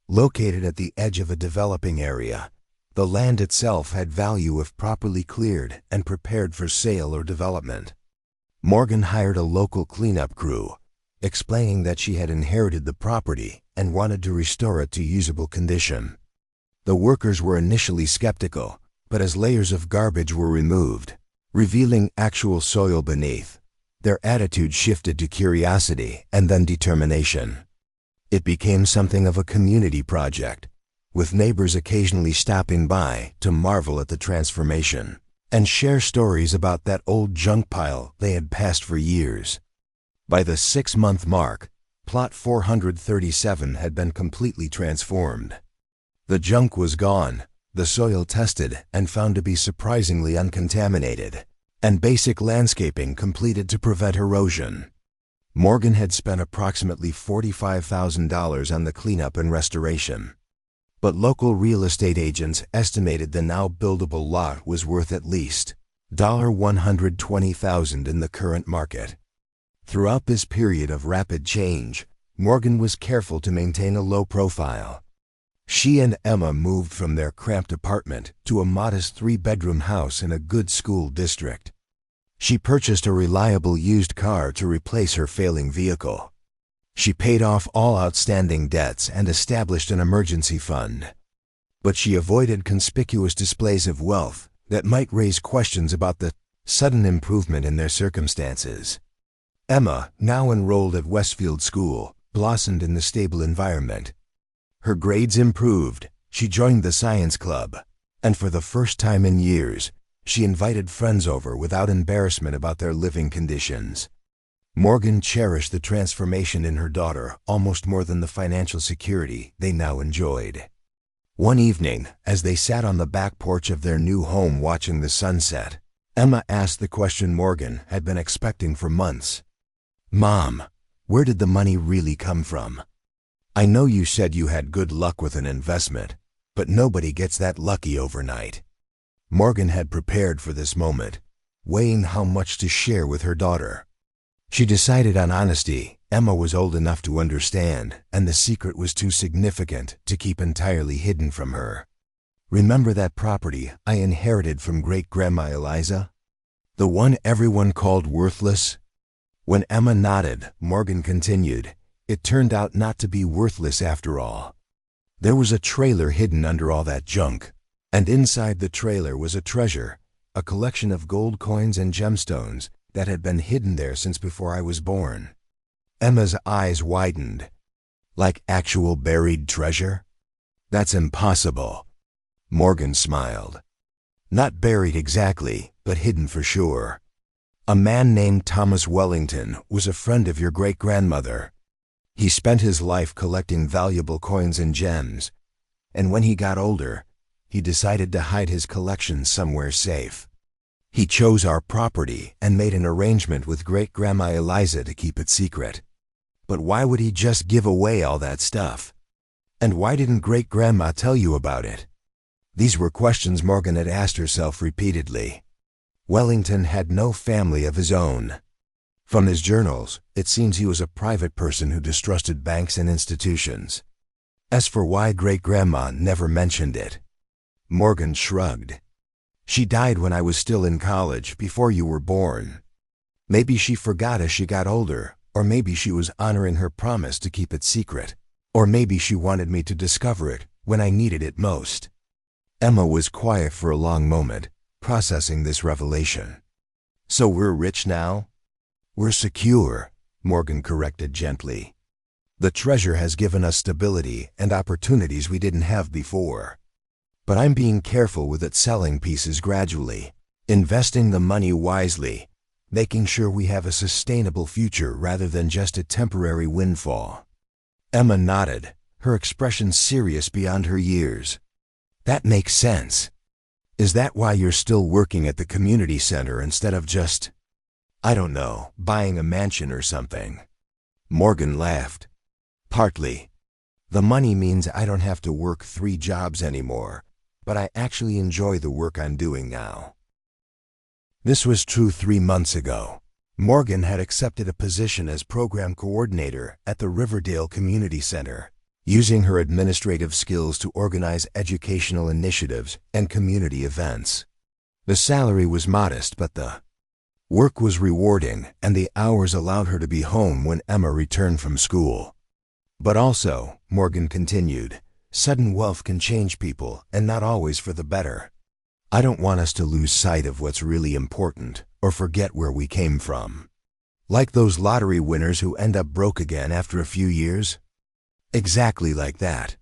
Located at the edge of a developing area, the land itself had value if properly cleared and prepared for sale or development. Morgan hired a local cleanup crew, explaining that she had inherited the property and wanted to restore it to usable condition. The workers were initially skeptical, but as layers of garbage were removed, revealing actual soil beneath, their attitude shifted to curiosity and then determination. It became something of a community project, with neighbors occasionally stopping by to marvel at the transformation and share stories about that old junk pile they had passed for years. By the 6-month mark, Plot 437 had been completely transformed. The junk was gone, the soil tested and found to be surprisingly uncontaminated, and basic landscaping completed to prevent erosion. Morgan had spent approximately $45,000 on the cleanup and restoration. But local real estate agents estimated the now buildable lot was worth at least $120,000 in the current market. Throughout this period of rapid change, Morgan was careful to maintain a low profile. She and Emma moved from their cramped apartment to a modest 3-bedroom house in a good school district. She purchased a reliable used car to replace her failing vehicle. She paid off all outstanding debts and established an emergency fund. But she avoided conspicuous displays of wealth that might raise questions about the sudden improvement in their circumstances. Emma, now enrolled at Westfield School, blossomed in the stable environment. Her grades improved, she joined the science club, and for the first time in years, she invited friends over without embarrassment about their living conditions. Morgan cherished the transformation in her daughter almost more than the financial security they now enjoyed. One evening, as they sat on the back porch of their new home watching the sunset, Emma asked the question Morgan had been expecting for months. "Mom, where did the money really come from? I know you said you had good luck with an investment, but nobody gets that lucky overnight." Morgan had prepared for this moment, weighing how much to share with her daughter. She decided on honesty. Emma was old enough to understand, and the secret was too significant to keep entirely hidden from her. "Remember that property I inherited from great-grandma Eliza? The one everyone called worthless?" When Emma nodded, Morgan continued, "It turned out not to be worthless after all. There was a trailer hidden under all that junk, and inside the trailer was a treasure, a collection of gold coins and gemstones that had been hidden there since before I was born." Emma's eyes widened. "Like actual buried treasure? That's impossible." Morgan smiled. "Not buried exactly, but hidden for sure. A man named Thomas Wellington was a friend of your great-grandmother. He spent his life collecting valuable coins and gems, and when he got older, he decided to hide his collection somewhere safe. He chose our property and made an arrangement with great-grandma Eliza to keep it secret. But why would he just give away all that stuff? And why didn't great-grandma tell you about it?" These were questions Morgan had asked herself repeatedly. Wellington had no family of his own. From his journals, it seems he was a private person who distrusted banks and institutions. As for why great-grandma never mentioned it, Morgan shrugged. "She died when I was still in college, before you were born. Maybe she forgot as she got older, or maybe she was honoring her promise to keep it secret, or maybe she wanted me to discover it when I needed it most." Emma was quiet for a long moment, processing this revelation. "So we're rich now?" "We're secure," Morgan corrected gently. "The treasure has given us stability and opportunities we didn't have before. But I'm being careful with it, selling pieces gradually, investing the money wisely, making sure we have a sustainable future rather than just a temporary windfall." Emma nodded, her expression serious beyond her years. "That makes sense. Is that why you're still working at the community center instead of just, I don't know, buying a mansion or something?" Morgan laughed. "Partly. The money means I don't have to work 3 jobs anymore, but I actually enjoy the work I'm doing now." This was true 3 months ago. Morgan had accepted a position as program coordinator at the Riverdale Community Center, using her administrative skills to organize educational initiatives and community events. The salary was modest, but the work was rewarding, and the hours allowed her to be home when Emma returned from school. "But also," Morgan continued, "sudden wealth can change people, and not always for the better. I don't want us to lose sight of what's really important, or forget where we came from. Like those lottery winners who end up broke again after a few years?" Exactly like that.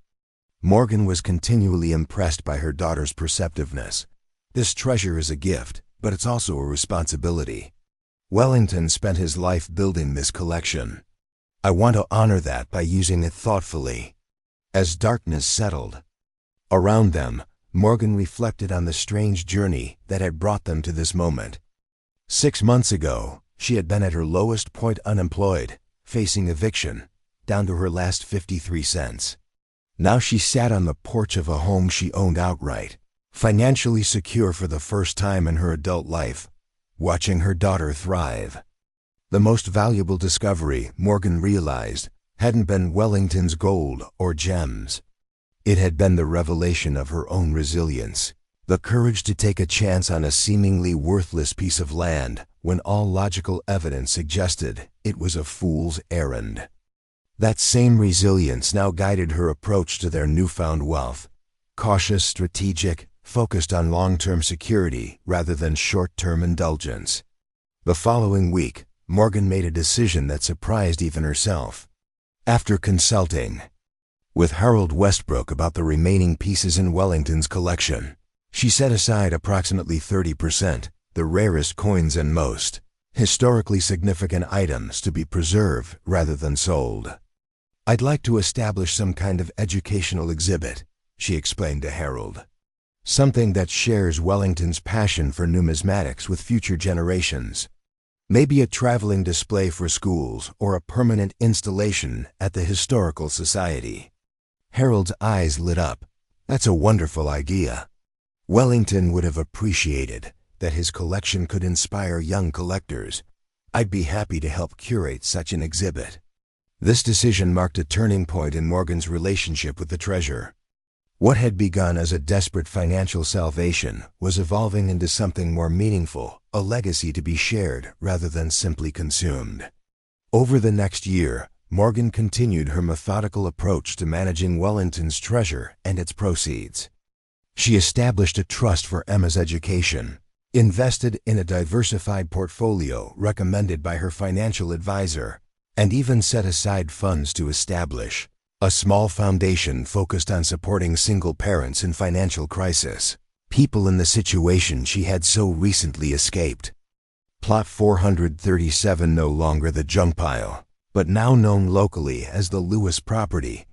Morgan was continually impressed by her daughter's perceptiveness. This treasure is a gift, but it's also a responsibility. Wellington spent his life building this collection. I want to honor that by using it thoughtfully. As darkness settled around them, Morgan reflected on the strange journey that had brought them to this moment. 6 months ago, she had been at her lowest point, unemployed, facing eviction, down to her last 53 cents. Now she sat on the porch of a home she owned outright, financially secure for the first time in her adult life, watching her daughter thrive. The most valuable discovery, Morgan realized, hadn't been Wellington's gold or gems. It had been the revelation of her own resilience, the courage to take a chance on a seemingly worthless piece of land when all logical evidence suggested it was a fool's errand. That same resilience now guided her approach to their newfound wealth, cautious, strategic, focused on long-term security rather than short-term indulgence. The following week, Morgan made a decision that surprised even herself. After consulting with Harold Westbrook about the remaining pieces in Wellington's collection, she set aside approximately 30%, the rarest coins and most historically significant items, to be preserved rather than sold. "I'd like to establish some kind of educational exhibit," she explained to Harold. "Something that shares Wellington's passion for numismatics with future generations. Maybe a traveling display for schools or a permanent installation at the Historical Society." Harold's eyes lit up. "That's a wonderful idea. Wellington would have appreciated that his collection could inspire young collectors. I'd be happy to help curate such an exhibit." This decision marked a turning point in Morgan's relationship with the treasure. What had begun as a desperate financial salvation was evolving into something more meaningful, a legacy to be shared rather than simply consumed. Over the next year, Morgan continued her methodical approach to managing Wellington's treasure and its proceeds. She established a trust for Emma's education, invested in a diversified portfolio recommended by her financial advisor, and even set aside funds to establish a small foundation focused on supporting single parents in financial crisis, people in the situation she had so recently escaped. Plot 437, no longer the Junkpile, but now known locally as the Lewis property,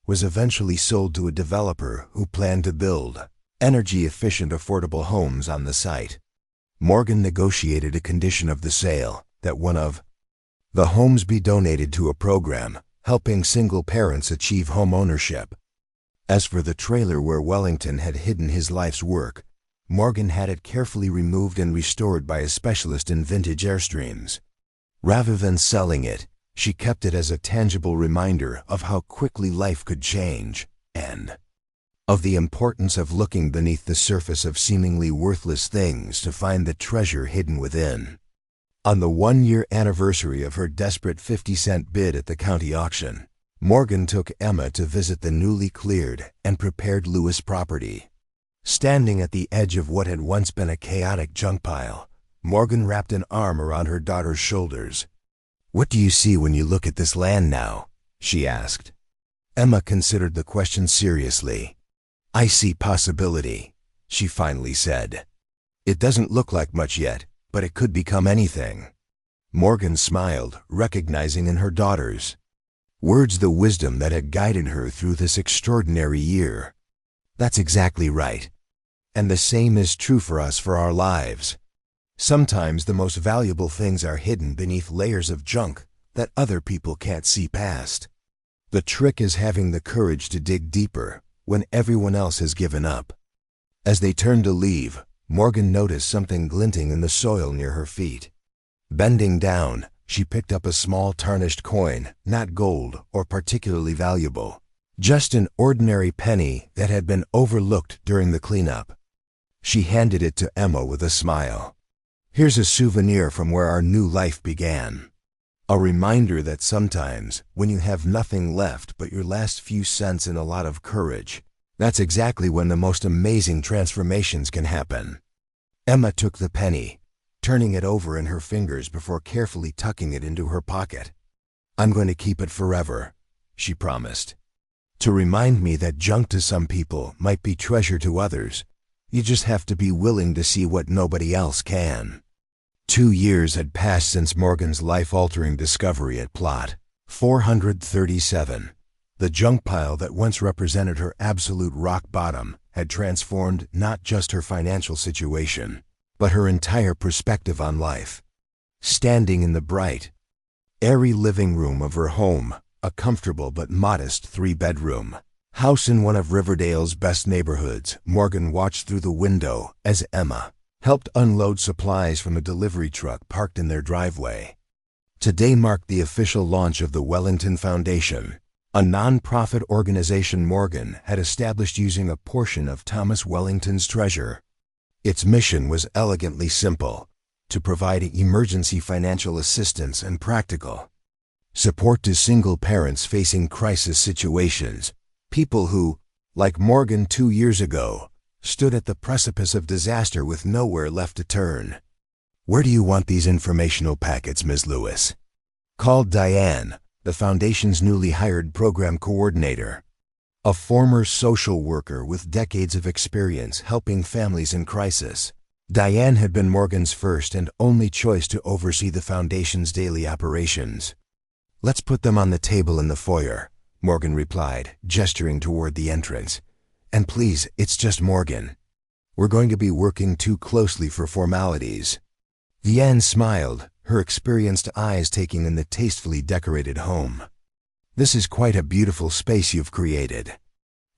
was eventually sold to a developer who planned to build energy-efficient affordable homes on the site. Morgan negotiated a condition of the sale that one of the homes be donated to a program helping single parents achieve home ownership. As for the trailer where Wellington had hidden his life's work, Morgan had it carefully removed and restored by a specialist in vintage Airstreams. Rather than selling it, she kept it as a tangible reminder of how quickly life could change, and of the importance of looking beneath the surface of seemingly worthless things to find the treasure hidden within. On the 1-year anniversary of her desperate 50-cent bid at the county auction, Morgan took Emma to visit the newly cleared and prepared Lewis property. Standing at the edge of what had once been a chaotic junk pile, Morgan wrapped an arm around her daughter's shoulders. "What do you see when you look at this land now?" she asked. Emma considered the question seriously. "I see possibility," she finally said. "It doesn't look like much yet, but it could become anything." Morgan smiled, recognizing in her daughter's words the wisdom that had guided her through this extraordinary year. "That's exactly right. And the same is true for us for our lives. Sometimes the most valuable things are hidden beneath layers of junk that other people can't see past. The trick is having the courage to dig deeper when everyone else has given up." As they turned to leave, Morgan noticed something glinting in the soil near her feet. Bending down, she picked up a small tarnished coin, not gold or particularly valuable, just an ordinary penny that had been overlooked during the cleanup. She handed it to Emma with a smile. "Here's a souvenir from where our new life began. A reminder that sometimes, when you have nothing left but your last few cents and a lot of courage, that's exactly when the most amazing transformations can happen." Emma took the penny, turning it over in her fingers before carefully tucking it into her pocket. "I'm going to keep it forever," she promised. "To remind me that junk to some people might be treasure to others. You just have to be willing to see what nobody else can." 2 years had passed since Morgan's life-altering discovery at plot 437. The junk pile that once represented her absolute rock bottom had transformed not just her financial situation, but her entire perspective on life. Standing in the bright, airy living room of her home, a comfortable but modest 3-bedroom, House in one of Riverdale's best neighborhoods, Morgan watched through the window as Emma helped unload supplies from a delivery truck parked in their driveway. Today marked the official launch of the Wellington Foundation, a non-profit organization Morgan had established using a portion of Thomas Wellington's treasure. Its mission was elegantly simple: to provide emergency financial assistance and practical support to single parents facing crisis situations, people who, like Morgan 2 years ago, stood at the precipice of disaster with nowhere left to turn. "Where do you want these informational packets, Ms. Lewis?" called Diane, the foundation's newly hired program coordinator. A former social worker with decades of experience helping families in crisis, Diane had been Morgan's first and only choice to oversee the foundation's daily operations. "Let's put them on the table in the foyer," Morgan replied, gesturing toward the entrance. "And please, it's just Morgan. We're going to be working too closely for formalities." Diane smiled, her experienced eyes taking in the tastefully decorated home. "This is quite a beautiful space you've created.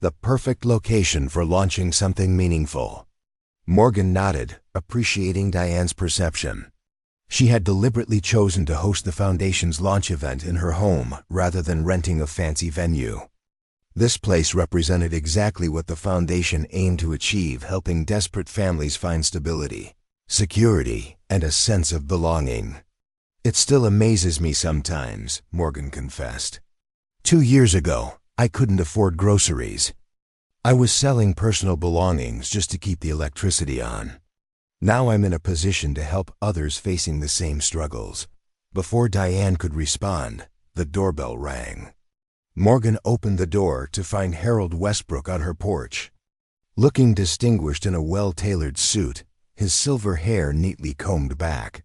The perfect location for launching something meaningful." Morgan nodded, appreciating Diane's perception. She had deliberately chosen to host the foundation's launch event in her home rather than renting a fancy venue. This place represented exactly what the foundation aimed to achieve, helping desperate families find stability, security, and a sense of belonging. "It still amazes me sometimes," Morgan confessed. 2 years ago, I couldn't afford groceries. I was selling personal belongings just to keep the electricity on. Now I'm in a position to help others facing the same struggles." Before Diane could respond, the doorbell rang. Morgan opened the door to find Harold Westbrook on her porch. Looking distinguished in a well-tailored suit, his silver hair neatly combed back.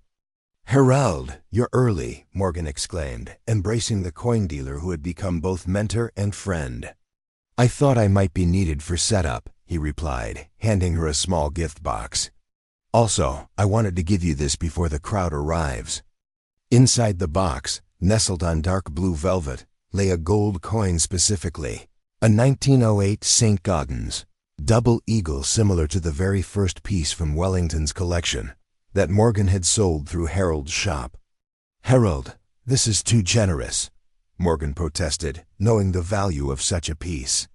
"Harold, you're early," Morgan exclaimed, embracing the coin dealer who had become both mentor and friend. "I thought I might be needed for setup," he replied, handing her a small gift box. "Also, I wanted to give you this before the crowd arrives." Inside the box, nestled on dark blue velvet, lay a gold coin, specifically a 1908 St. Gaudens double eagle, similar to the very first piece from Wellington's collection that Morgan had sold through Harold's shop. "Harold, this is too generous," Morgan protested, knowing the value of such a piece.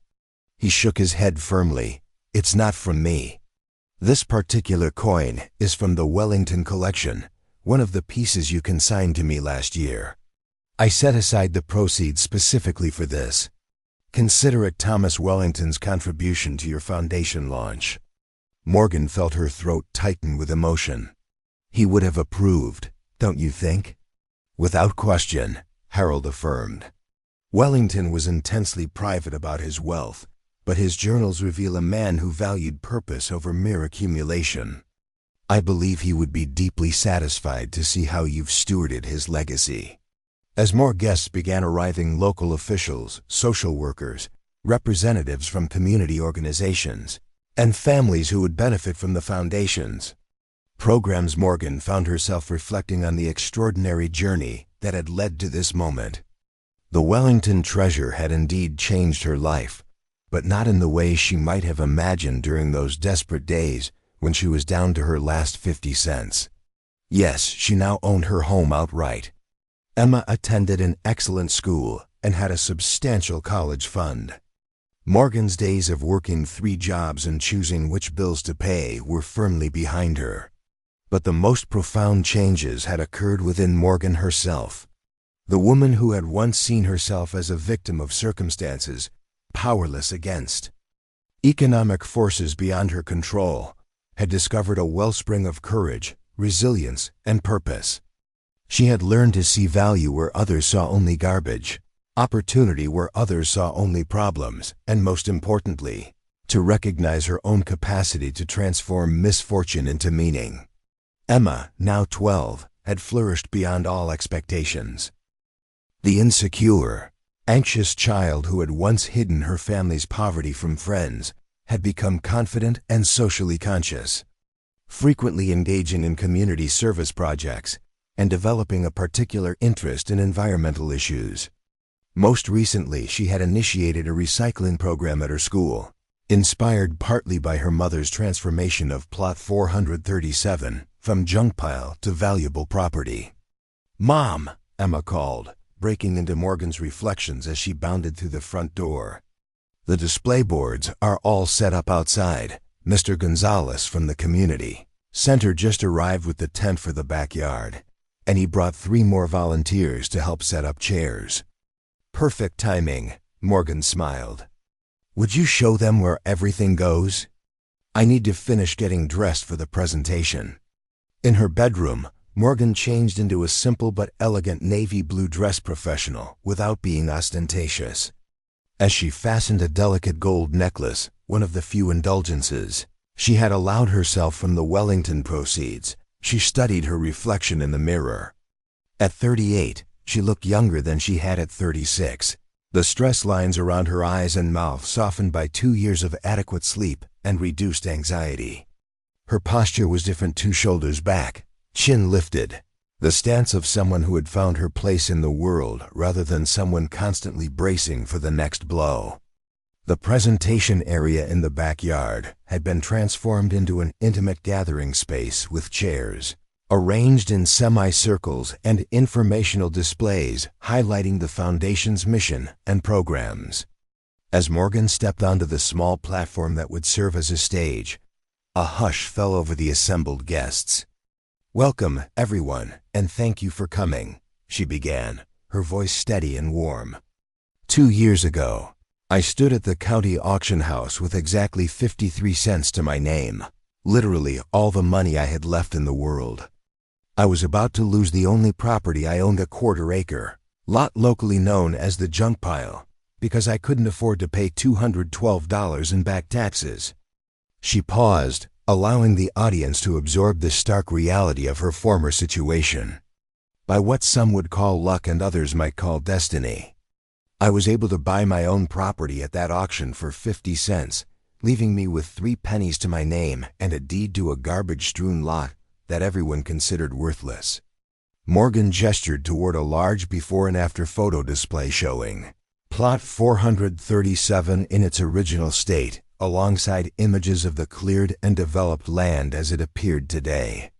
He shook his head firmly. "It's not from me. This particular coin is from the Wellington collection, one of the pieces you consigned to me last year. I set aside the proceeds specifically for this. Consider it Thomas Wellington's contribution to your foundation launch." Morgan felt her throat tighten with emotion. He would have approved, don't you think? "Without question," Harold affirmed. Wellington was intensely private about his wealth, but his journals reveal a man who valued purpose over mere accumulation. "I believe he would be deeply satisfied to see how you've stewarded his legacy." As more guests began arriving, local officials, social workers, representatives from community organizations, and families who would benefit from the foundation's programs, Morgan found herself reflecting on the extraordinary journey that had led to this moment. The Wellington treasure had indeed changed her life, but not in the way she might have imagined during those desperate days when she was down to her last 50 cents. Yes, she now owned her home outright. Emma attended an excellent school and had a substantial college fund. Morgan's days of working 3 jobs and choosing which bills to pay were firmly behind her. But the most profound changes had occurred within Morgan herself. The woman who had once seen herself as a victim of circumstances, powerless against economic forces beyond her control, had discovered a wellspring of courage, resilience, and purpose. She had learned to see value where others saw only garbage, opportunity where others saw only problems, and most importantly, to recognize her own capacity to transform misfortune into meaning. Emma, now 12, had flourished beyond all expectations. The insecure, anxious child who had once hidden her family's poverty from friends had become confident and socially conscious, frequently engaging in community service projects and developing a particular interest in environmental issues. Most recently, she had initiated a recycling program at her school, inspired partly by her mother's transformation of Plot 437 from Junkpile to valuable property. "Mom," Emma called, breaking into Morgan's reflections as she bounded through the front door. "The display boards are all set up outside. Mr. Gonzalez from the community center just arrived with the tent for the backyard, and he brought 3 more volunteers to help set up chairs." "Perfect timing," Morgan smiled. "Would you show them where everything goes? I need to finish getting dressed for the presentation." In her bedroom, Morgan changed into a simple but elegant navy blue dress professional without being ostentatious. As she fastened a delicate gold necklace, one of the few indulgences she had allowed herself from the Wellington proceeds, she studied her reflection in the mirror. At 38, she looked younger than she had at 36, the stress lines around her eyes and mouth softened by 2 years of adequate sleep and reduced anxiety. Her posture was different, 2 shoulders back, chin lifted, the stance of someone who had found her place in the world rather than someone constantly bracing for the next blow. The presentation area in the backyard had been transformed into an intimate gathering space with chairs arranged in semicircles and informational displays highlighting the foundation's mission and programs. As Morgan stepped onto the small platform that would serve as a stage, a hush fell over the assembled guests. "Welcome, everyone, and thank you for coming," she began, her voice steady and warm. 2 years ago, I stood at the county auction house with exactly 53 cents to my name, literally all the money I had left in the world. I was about to lose the only property I owned, a 1/4 acre lot locally known as the Junkpile, because I couldn't afford to pay $212 in back taxes. She paused, allowing the audience to absorb the stark reality of her former situation. By what some would call luck and others might call destiny, I was able to buy my own property at that auction for 50 cents, leaving me with 3 pennies to my name and a deed to a garbage-strewn lot that everyone considered worthless. Morgan gestured toward a large before and after photo display showing Plot 437 in its original state, alongside images of the cleared and developed land as it appeared today.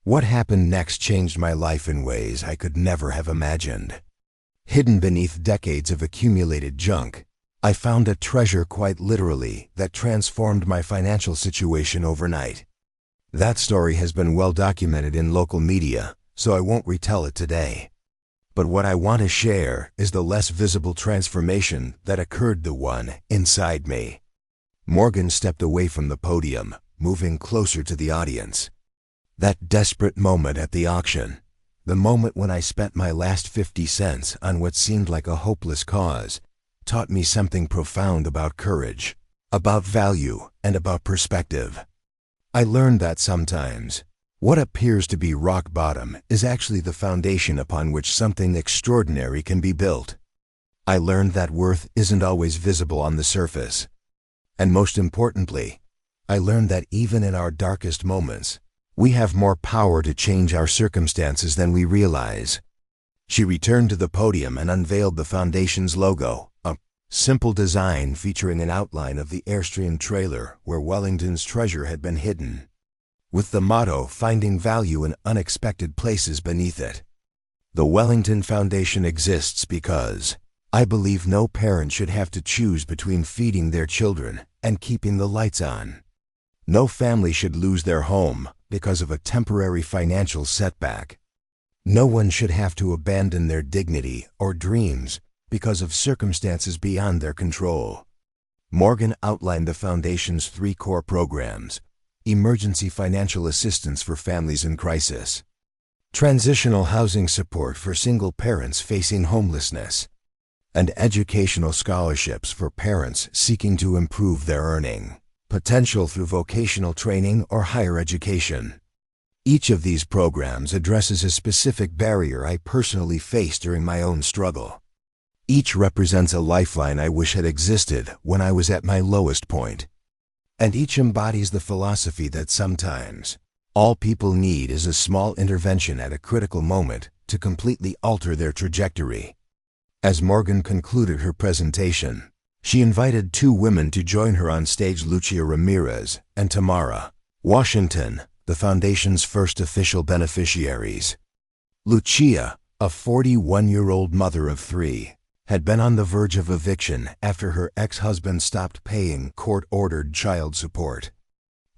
What happened next changed my life in ways I could never have imagined. Hidden beneath decades of accumulated junk, I found a treasure, quite literally, that transformed my financial situation overnight. That story has been well documented in local media, so I won't retell it today. But what I want to share is the less visible transformation that occurred, the one inside me. Morgan stepped away from the podium, moving closer to the audience. That desperate moment at the auction, the moment when I spent my last 50 cents on what seemed like a hopeless cause, taught me something profound about courage, about value, and about perspective. I learned that sometimes what appears to be rock bottom is actually the foundation upon which something extraordinary can be built. I learned that worth isn't always visible on the surface. And most importantly, I learned that even in our darkest moments, we have more power to change our circumstances than we realize. She returned to the podium and unveiled the foundation's logo, a simple design featuring an outline of the Airstream trailer where Wellington's treasure had been hidden, with the motto "Finding value in unexpected places" beneath it. The Wellington Foundation exists because I believe no parent should have to choose between feeding their children and keeping the lights on. No family should lose their home because of a temporary financial setback. No one should have to abandon their dignity or dreams because of circumstances beyond their control. Morgan outlined the Foundation's 3 core programs: emergency financial assistance for families in crisis, transitional housing support for single parents facing homelessness, and educational scholarships for parents seeking to improve their earning potential through vocational training or higher education. Each of these programs addresses a specific barrier I personally faced during my own struggle. Each represents a lifeline I wish had existed when I was at my lowest point. And each embodies the philosophy that sometimes all people need is a small intervention at a critical moment to completely alter their trajectory. As Morgan concluded her presentation, she invited two women to join her on stage: Lucia Ramirez and Tamara Washington, the foundation's first official beneficiaries. Lucia, a 41-year-old mother of three, had been on the verge of eviction after her ex-husband stopped paying court-ordered child support.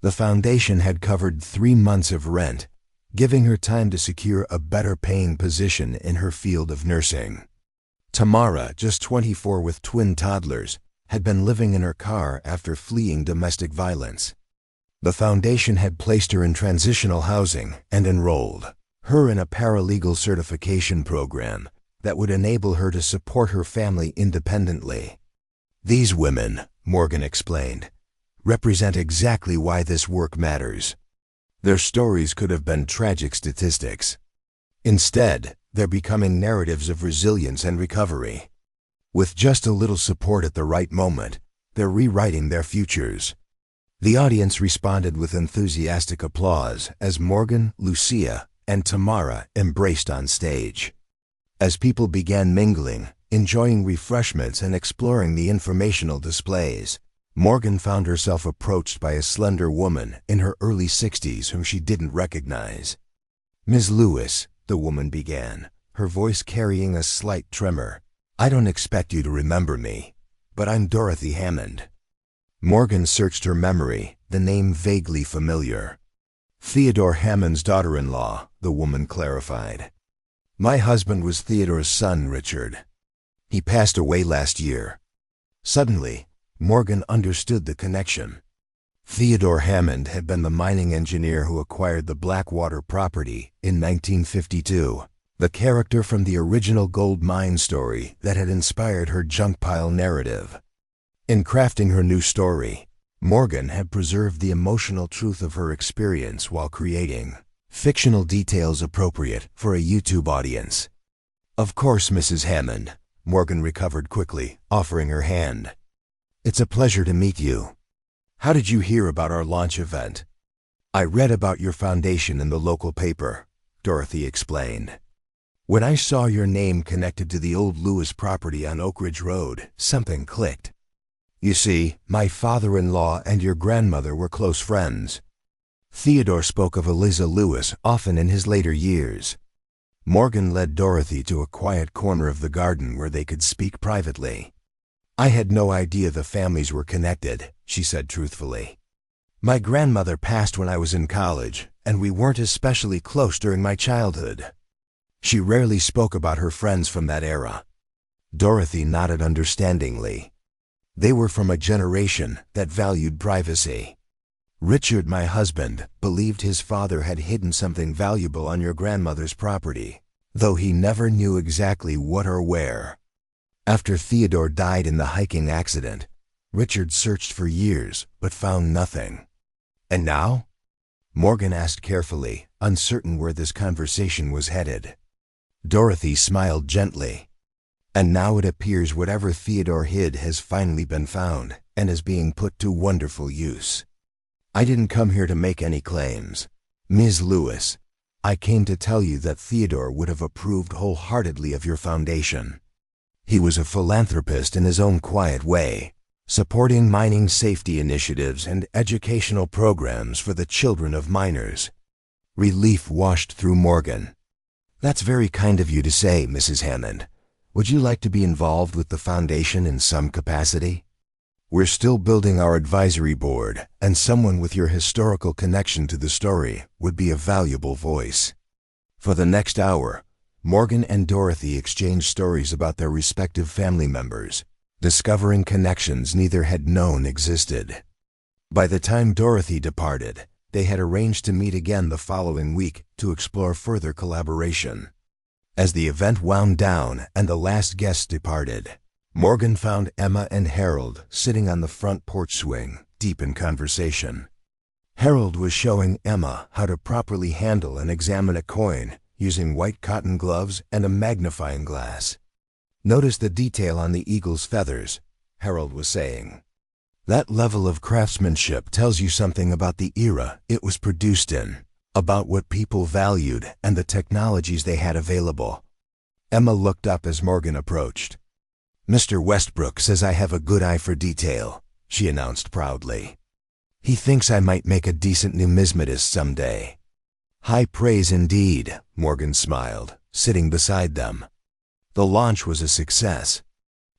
The foundation had covered 3 months of rent, giving her time to secure a better-paying position in her field of nursing. Tamara, just 24 with twin toddlers, had been living in her car after fleeing domestic violence. The foundation had placed her in transitional housing and enrolled her in a paralegal certification program that would enable her to support her family independently. These women, Morgan explained, represent exactly why this work matters. Their stories could have been tragic statistics. Instead, they're becoming narratives of resilience and recovery. With just a little support at the right moment, they're rewriting their futures. The audience responded with enthusiastic applause as Morgan, Lucia, and Tamara embraced on stage. As people began mingling, enjoying refreshments and exploring the informational displays, Morgan found herself approached by a slender woman in her early 60s whom she didn't recognize. "Ms. Lewis," the woman began, her voice carrying a slight tremor, "I don't expect you to remember me, but I'm Dorothy Hammond." Morgan searched her memory, the name vaguely familiar. "Theodore Hammond's daughter-in-law," the woman clarified. "My husband was Theodore's son, Richard. He passed away last year." Suddenly, Morgan understood the connection. Theodore Hammond had been the mining engineer who acquired the Blackwater property in 1952, the character from the original gold mine story that had inspired her Junkpile narrative. In crafting her new story, Morgan had preserved the emotional truth of her experience while creating fictional details appropriate for a YouTube audience. "Of course, Mrs. Hammond," Morgan recovered quickly, offering her hand. "It's a pleasure to meet you. How did you hear about our launch event?" "I read about your foundation in the local paper," Dorothy explained. "When I saw your name connected to the old Lewis property on Oak Ridge Road, something clicked. You see, my father-in-law and your grandmother were close friends. Theodore spoke of Eliza Lewis often in his later years." Morgan led Dorothy to a quiet corner of the garden where they could speak privately. "I had no idea the families were connected," she said truthfully. "My grandmother passed when I was in college, and we weren't especially close during my childhood." She rarely spoke about her friends from that era. Dorothy nodded understandingly. They were from a generation that valued privacy. "Richard, my husband, believed his father had hidden something valuable on your grandmother's property, though he never knew exactly what or where. After Theodore died in the hiking accident, Richard searched for years but found nothing." "And now?" Morgan asked carefully, uncertain where this conversation was headed. Dorothy smiled gently. "And now it appears whatever Theodore hid has finally been found and is being put to wonderful use. I didn't come here to make any claims, Ms. Lewis. I came to tell you that Theodore would have approved wholeheartedly of your foundation. He was a philanthropist in his own quiet way, supporting mining safety initiatives and educational programs for the children of miners." Relief washed through Morgan. "That's very kind of you to say, Mrs. Hammond. Would you like to be involved with the foundation in some capacity? We're still building our advisory board, and someone with your historical connection to the story would be a valuable voice." For the next hour, Morgan and Dorothy exchanged stories about their respective family members, discovering connections neither had known existed. By the time Dorothy departed, they had arranged to meet again the following week to explore further collaboration. As the event wound down and the last guests departed, Morgan found Emma and Harold sitting on the front porch swing, deep in conversation. Harold was showing Emma how to properly handle and examine a coin using white cotton gloves and a magnifying glass. "Notice the detail on the eagle's feathers," Harold was saying. "That level of craftsmanship tells you something about the era it was produced in, about what people valued and the technologies they had available. Emma looked up as Morgan approached. "Mr. Westbrook says I have a good eye for detail," she announced proudly. "He thinks I might make a decent numismatist someday." "High praise indeed," Morgan smiled, sitting beside them. "The launch was a success.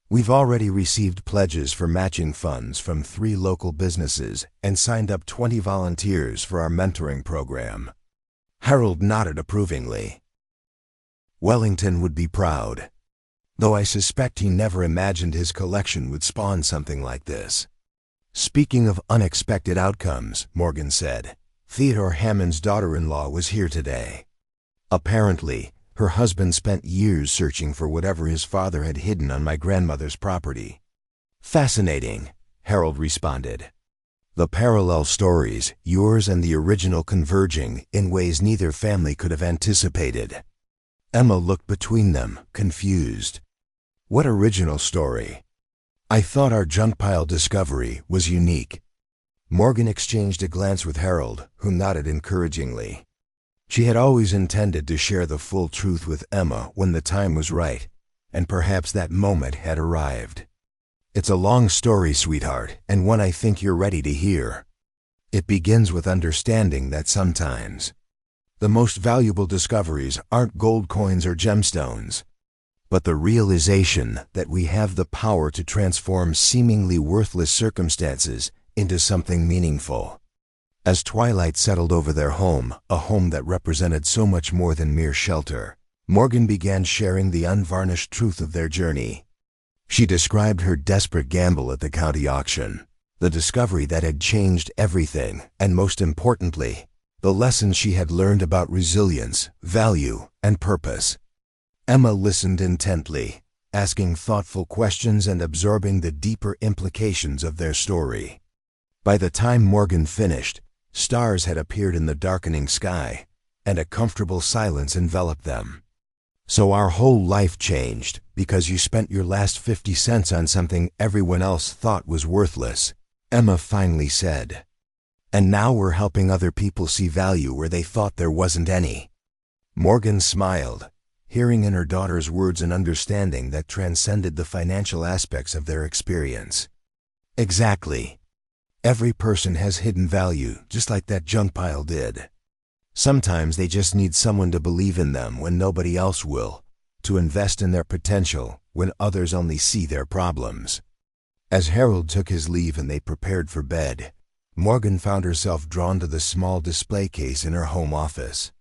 We've already received pledges for matching funds from 3 local businesses and signed up 20 volunteers for our mentoring program." Harold nodded approvingly. "Wellington would be proud, though I suspect he never imagined his collection would spawn something like this." "Speaking of unexpected outcomes," Morgan said, "Theodore Hammond's daughter-in-law was here today. Apparently, her husband spent years searching for whatever his father had hidden on my grandmother's property." "Fascinating," Harold responded. "The parallel stories, yours and the original, converging in ways neither family could have anticipated." Emma looked between them, confused. "What original story?" "I thought our Junkpile discovery was unique." Morgan exchanged a glance with Harold, who nodded encouragingly. She had always intended to share the full truth with Emma when the time was right, and perhaps that moment had arrived. "It's a long story, sweetheart, and one I think you're ready to hear. It begins with understanding that sometimes the most valuable discoveries aren't gold coins or gemstones, but the realization that we have the power to transform seemingly worthless circumstances into something meaningful." As twilight settled over their home, a home that represented so much more than mere shelter, Morgan began sharing the unvarnished truth of their journey. She described her desperate gamble at the county auction, the discovery that had changed everything, and most importantly, the lessons she had learned about resilience, value, and purpose. Emma listened intently, asking thoughtful questions and absorbing the deeper implications of their story. By the time Morgan finished, stars had appeared in the darkening sky, and a comfortable silence enveloped them. "So our whole life changed because you spent your last 50 cents on something everyone else thought was worthless," Emma finally said. "And now we're helping other people see value where they thought there wasn't any." Morgan smiled, hearing in her daughter's words an understanding that transcended the financial aspects of their experience. "Exactly. Every person has hidden value, just like that Junkpile did. Sometimes they just need someone to believe in them when nobody else will, to invest in their potential when others only see their problems." As Harold took his leave and they prepared for bed, Morgan found herself drawn to the small display case in her home office.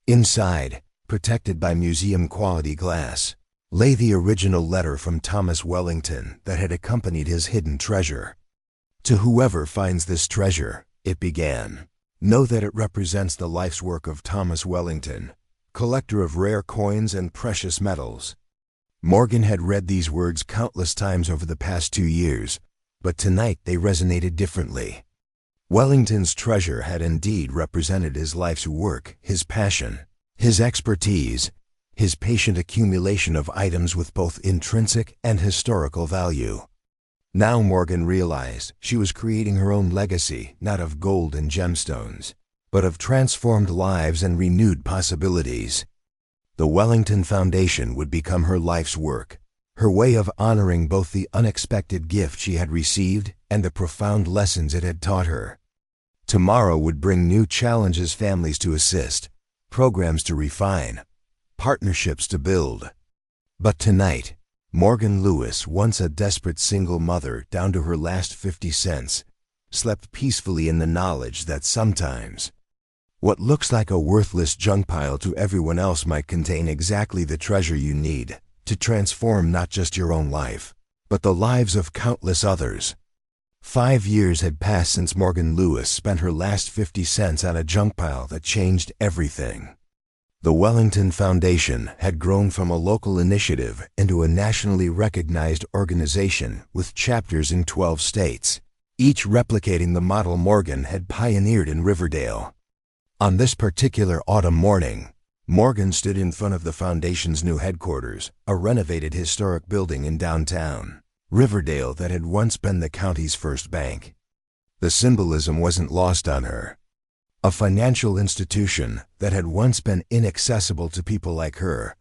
Inside, protected by museum-quality glass, lay the original letter from Thomas Wellington that had accompanied his hidden treasure. "To whoever finds this treasure," it began, "know that it represents the life's work of Thomas Wellington, collector of rare coins and precious metals." Morgan had read these words countless times over the past 2 years, but tonight they resonated differently. Wellington's treasure had indeed represented his life's work, his passion, his expertise, his patient accumulation of items with both intrinsic and historical value. Now Morgan realized she was creating her own legacy, not of gold and gemstones, but of transformed lives and renewed possibilities. The Wellington Foundation would become her life's work, her way of honoring both the unexpected gift she had received and the profound lessons it had taught her. Tomorrow would bring new challenges, families to assist, programs to refine, partnerships to build. But tonight, Morgan Lewis, once a desperate single mother down to her last 50 cents, slept peacefully in the knowledge that sometimes what looks like a worthless junk pile to everyone else might contain exactly the treasure you need to transform not just your own life, but the lives of countless others. 5 years had passed since Morgan Lewis spent her last 50 cents on a junk pile that changed everything. The Wellington Foundation had grown from a local initiative into a nationally recognized organization with chapters in 12 states, each replicating the model Morgan had pioneered in Riverdale. On this particular autumn morning, Morgan stood in front of the foundation's new headquarters, a renovated historic building in downtown Riverdale that had once been the county's first bank. The symbolism wasn't lost on her. A financial institution that had once been inaccessible to people like her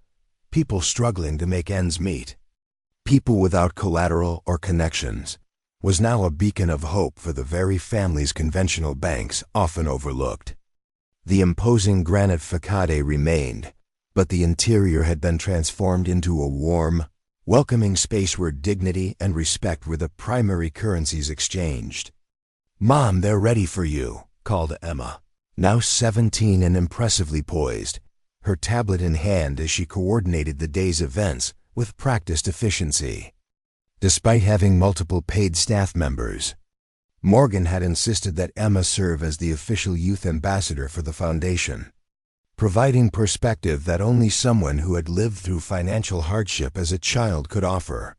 people struggling to make ends meet, people without collateral or connections, was now a beacon of hope for the very families conventional banks often overlooked. The imposing granite facade remained, but the interior had been transformed into a warm, welcoming space where dignity and respect were the primary currencies exchanged. "Mom, they're ready for you," called Emma, now 17 and impressively poised, her tablet in hand as she coordinated the day's events with practiced efficiency. Despite having multiple paid staff members, Morgan had insisted that Emma serve as the official youth ambassador for the foundation, providing perspective that only someone who had lived through financial hardship as a child could offer.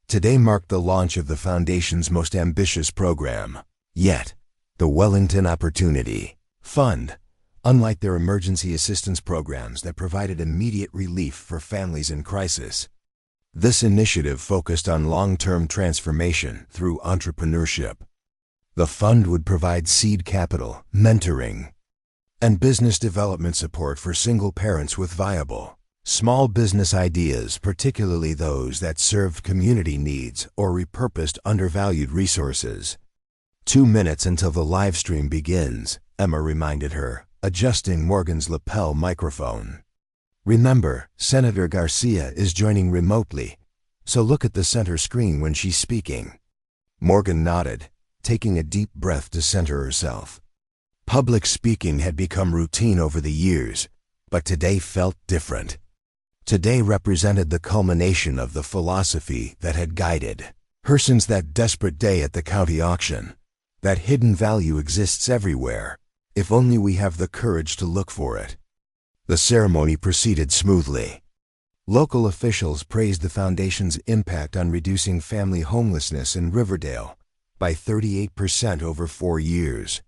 Today marked the launch of the foundation's most ambitious program yet, the Wellington Opportunity Fund, unlike their emergency assistance programs that provided immediate relief for families in crisis. This initiative focused on long-term transformation through entrepreneurship. The fund would provide seed capital, mentoring, and business development support for single parents with viable, small business ideas, particularly those that served community needs or repurposed undervalued resources. 2 minutes until the live stream begins, Emma reminded her, adjusting Morgan's lapel microphone. "Remember, Senator Garcia is joining remotely, so look at the center screen when she's speaking." Morgan nodded, taking a deep breath to center herself. Public speaking had become routine over the years, but today felt different. Today represented the culmination of the philosophy that had guided her since that desperate day at the county auction. That hidden value exists everywhere, if only we have the courage to look for it. The ceremony proceeded smoothly. Local officials praised the foundation's impact on reducing family homelessness in Riverdale by 38% over 4 years.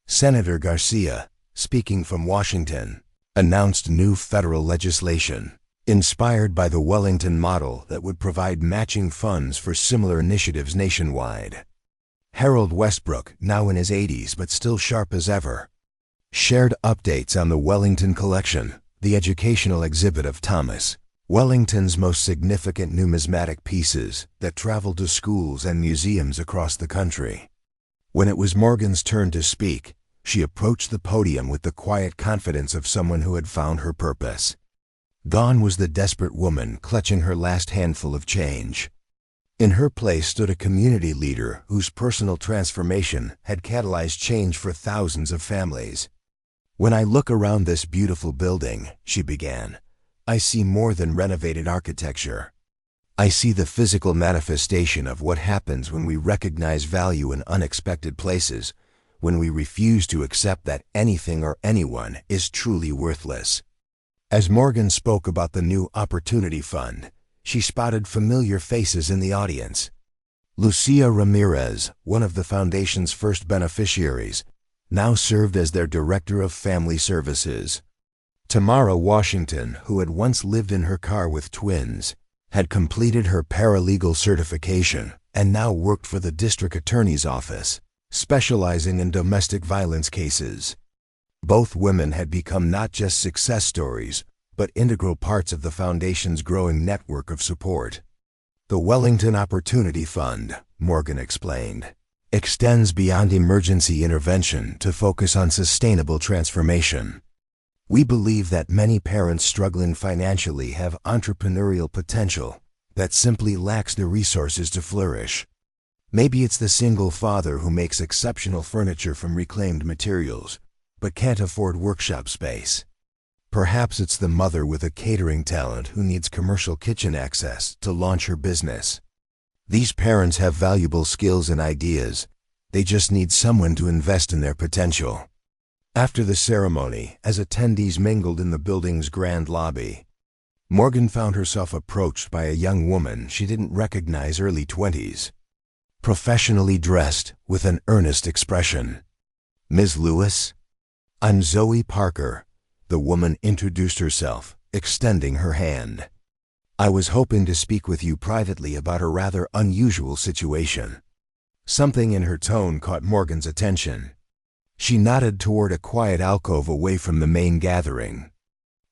Senator Garcia, speaking from Washington, announced new federal legislation inspired by the Wellington model that would provide matching funds for similar initiatives nationwide. Harold Westbrook, now in his 80s but still sharp as ever, shared updates on the Wellington Collection, the educational exhibit of Thomas Wellington's most significant numismatic pieces that traveled to schools and museums across the country. When it was Morgan's turn to speak, she approached the podium with the quiet confidence of someone who had found her purpose. Gone was the desperate woman clutching her last handful of change. In her place stood a community leader whose personal transformation had catalyzed change for thousands of families. "When I look around this beautiful building," she began, "I see more than renovated architecture. I see the physical manifestation of what happens when we recognize value in unexpected places, when we refuse to accept that anything or anyone is truly worthless." As Morgan spoke about the new Opportunity Fund, she spotted familiar faces in the audience. Lucia Ramirez, one of the foundation's first beneficiaries, now served as their Director of Family Services. Tamara Washington, who had once lived in her car with twins, had completed her paralegal certification and now worked for the district attorney's office, specializing in domestic violence cases. Both women had become not just success stories, but integral parts of the foundation's growing network of support. "The Wellington Opportunity Fund," Morgan explained, "extends beyond emergency intervention to focus on sustainable transformation. We believe that many parents struggling financially have entrepreneurial potential that simply lacks the resources to flourish. Maybe it's the single father who makes exceptional furniture from reclaimed materials, but can't afford workshop space. Perhaps it's the mother with a catering talent who needs commercial kitchen access to launch her business. These parents have valuable skills and ideas. They just need someone to invest in their potential." After the ceremony, as attendees mingled in the building's grand lobby, Morgan found herself approached by a young woman she didn't recognize, early 20s. Professionally dressed, with an earnest expression. "Ms. Lewis?" "I'm Zoe Parker," the woman introduced herself, extending her hand. "I was hoping to speak with you privately about a rather unusual situation." Something in her tone caught Morgan's attention. She nodded toward a quiet alcove away from the main gathering.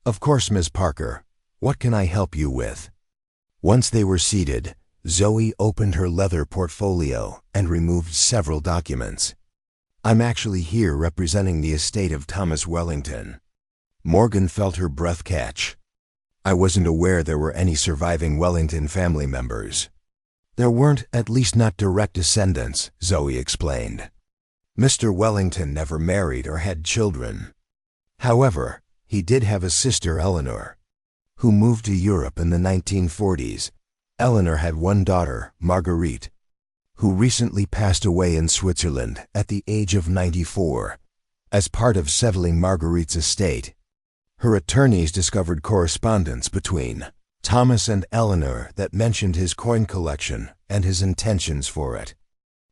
"Of course, Ms. Parker. What can I help you with?" Once they were seated, Zoe opened her leather portfolio and removed several documents. "I'm actually here representing the estate of Thomas Wellington." Morgan felt her breath catch. "I wasn't aware there were any surviving Wellington family members." "There weren't, at least not direct descendants," Zoe explained. "Mr. Wellington never married or had children. However, he did have a sister, Eleanor, who moved to Europe in the 1940s. Eleanor had one daughter, Marguerite, who recently passed away in Switzerland at the age of 94. As part of settling Marguerite's estate, her attorneys discovered correspondence between Thomas and Eleanor that mentioned his coin collection and his intentions for it."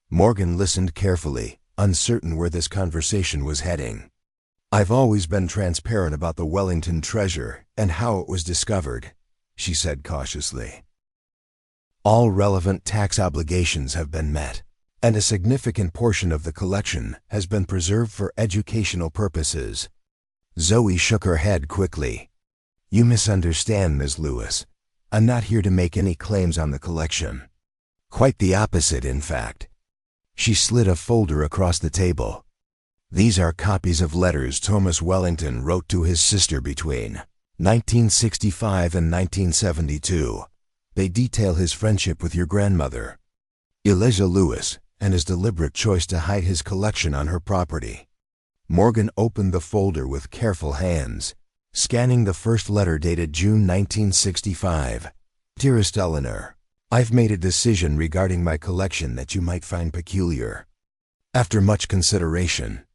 Morgan listened carefully, uncertain where this conversation was heading. "I've always been transparent about the Wellington treasure and how it was discovered," she said cautiously. "All relevant tax obligations have been met, and a significant portion of the collection has been preserved for educational purposes." Zoe shook her head quickly. "You misunderstand, Ms. Lewis. I'm not here to make any claims on the collection. Quite the opposite, in fact." She slid a folder across the table. "These are copies of letters Thomas Wellington wrote to his sister between 1965 and 1972. They detail his friendship with your grandmother, Eliza Lewis, and his deliberate choice to hide his collection on her property." Morgan opened the folder with careful hands, scanning the first letter dated June 1965. "Dearest Eleanor, I've made a decision regarding my collection that you might find peculiar. After much consideration,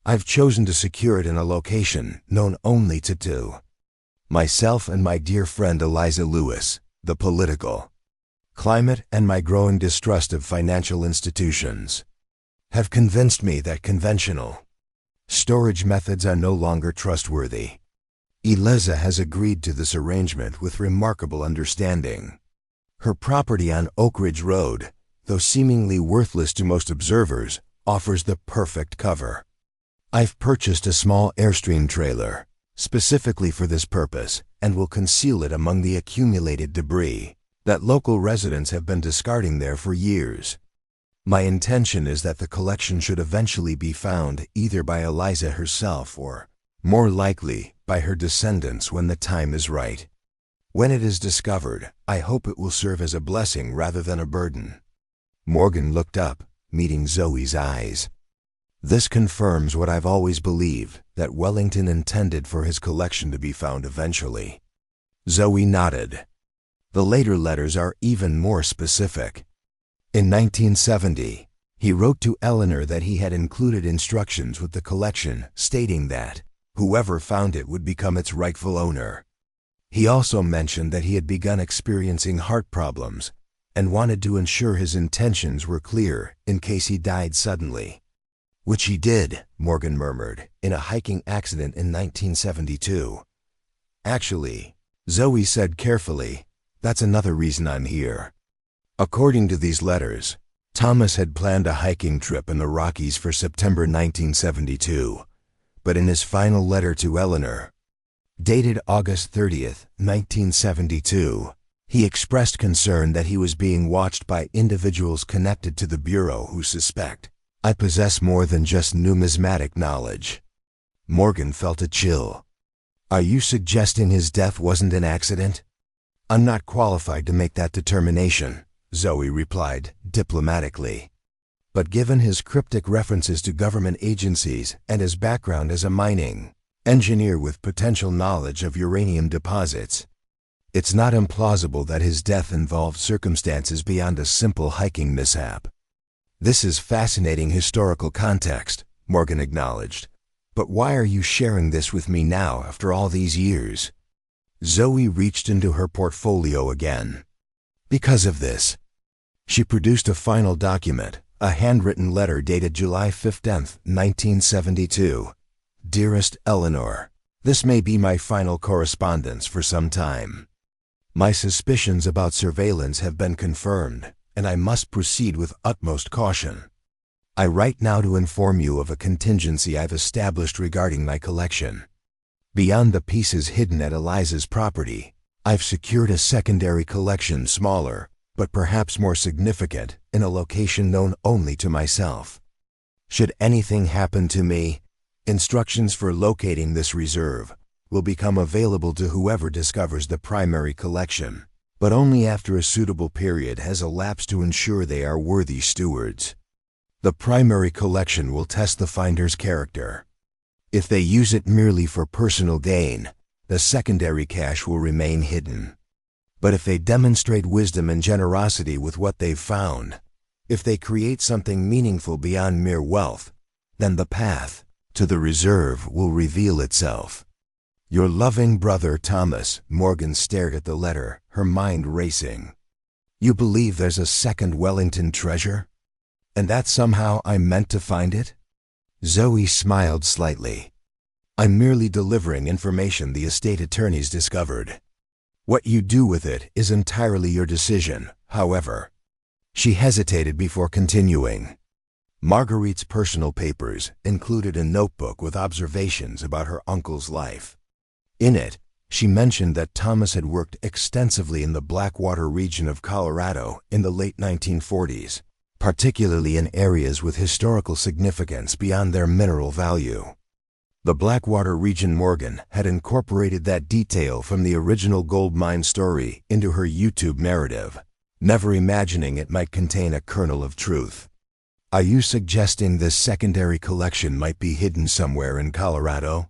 I've chosen to secure it in a location known only to two. Myself and my dear friend Eliza Lewis. The political climate and my growing distrust of financial institutions have convinced me that conventional storage methods are no longer trustworthy. Eliza has agreed to this arrangement with remarkable understanding. Her property on Oak Ridge Road, though seemingly worthless to most observers, offers the perfect cover. I've purchased a small Airstream trailer specifically for this purpose and will conceal it among the accumulated debris that local residents have been discarding there for years. My intention is that the collection should eventually be found either by Eliza herself or, more likely, by her descendants when the time is right. When it is discovered, I hope it will serve as a blessing rather than a burden." Morgan looked up, meeting Zoe's eyes. "This confirms what I've always believed, that Wellington intended for his collection to be found eventually." Zoe nodded. The later letters are even more specific. In 1970, he wrote to Eleanor that he had included instructions with the collection stating that whoever found it would become its rightful owner. He also mentioned that he had begun experiencing heart problems and wanted to ensure his intentions were clear in case he died suddenly. "Which he did," Morgan murmured, "in a hiking accident in 1972. Actually," Zoe said carefully, "that's another reason I'm here." According to these letters, Thomas had planned a hiking trip in the Rockies for September 1972, but in his final letter to Eleanor, dated August 30th, 1972, he expressed concern that he was being watched by individuals connected to the Bureau who suspect I possess more than just numismatic knowledge. Morgan felt a chill. "Are you suggesting his death wasn't an accident?" "I'm not qualified to make that determination," Zoe replied diplomatically. "But given his cryptic references to government agencies and his background as a mining engineer with potential knowledge of uranium deposits, it's not implausible that his death involved circumstances beyond a simple hiking mishap." "This is fascinating historical context," Morgan acknowledged. "But why are you sharing this with me now after all these years?" Zoe reached into her portfolio again. "Because of this." She produced a final document, a handwritten letter dated July 15th, 1972. "Dearest Eleanor, this may be my final correspondence for some time. My suspicions about surveillance have been confirmed, and I must proceed with utmost caution. I write now to inform you of a contingency I've established regarding my collection. Beyond the pieces hidden at Eliza's property, I've secured a secondary collection smaller, but perhaps more significant, in a location known only to myself. Should anything happen to me, instructions for locating this reserve will become available to whoever discovers the primary collection, but only after a suitable period has elapsed to ensure they are worthy stewards. The primary collection will test the finder's character. If they use it merely for personal gain, the secondary cache will remain hidden. But if they demonstrate wisdom and generosity with what they've found, if they create something meaningful beyond mere wealth, then the path to the reserve will reveal itself. Your loving brother Thomas. Morgan stared at the letter, her mind racing. You believe there's a second Wellington treasure? And that somehow I'm meant to find it? Zoe smiled slightly. I'm merely delivering information the estate attorneys discovered. What you do with it is entirely your decision, however. She hesitated before continuing. Marguerite's personal papers included a notebook with observations about her uncle's life. In it, she mentioned that Thomas had worked extensively in the Blackwater region of Colorado in the late 1940s, particularly in areas with historical significance beyond their mineral value. The Blackwater region. Morgan had incorporated that detail from the original gold mine story into her YouTube narrative, never imagining it might contain a kernel of truth. Are you suggesting this secondary collection might be hidden somewhere in Colorado?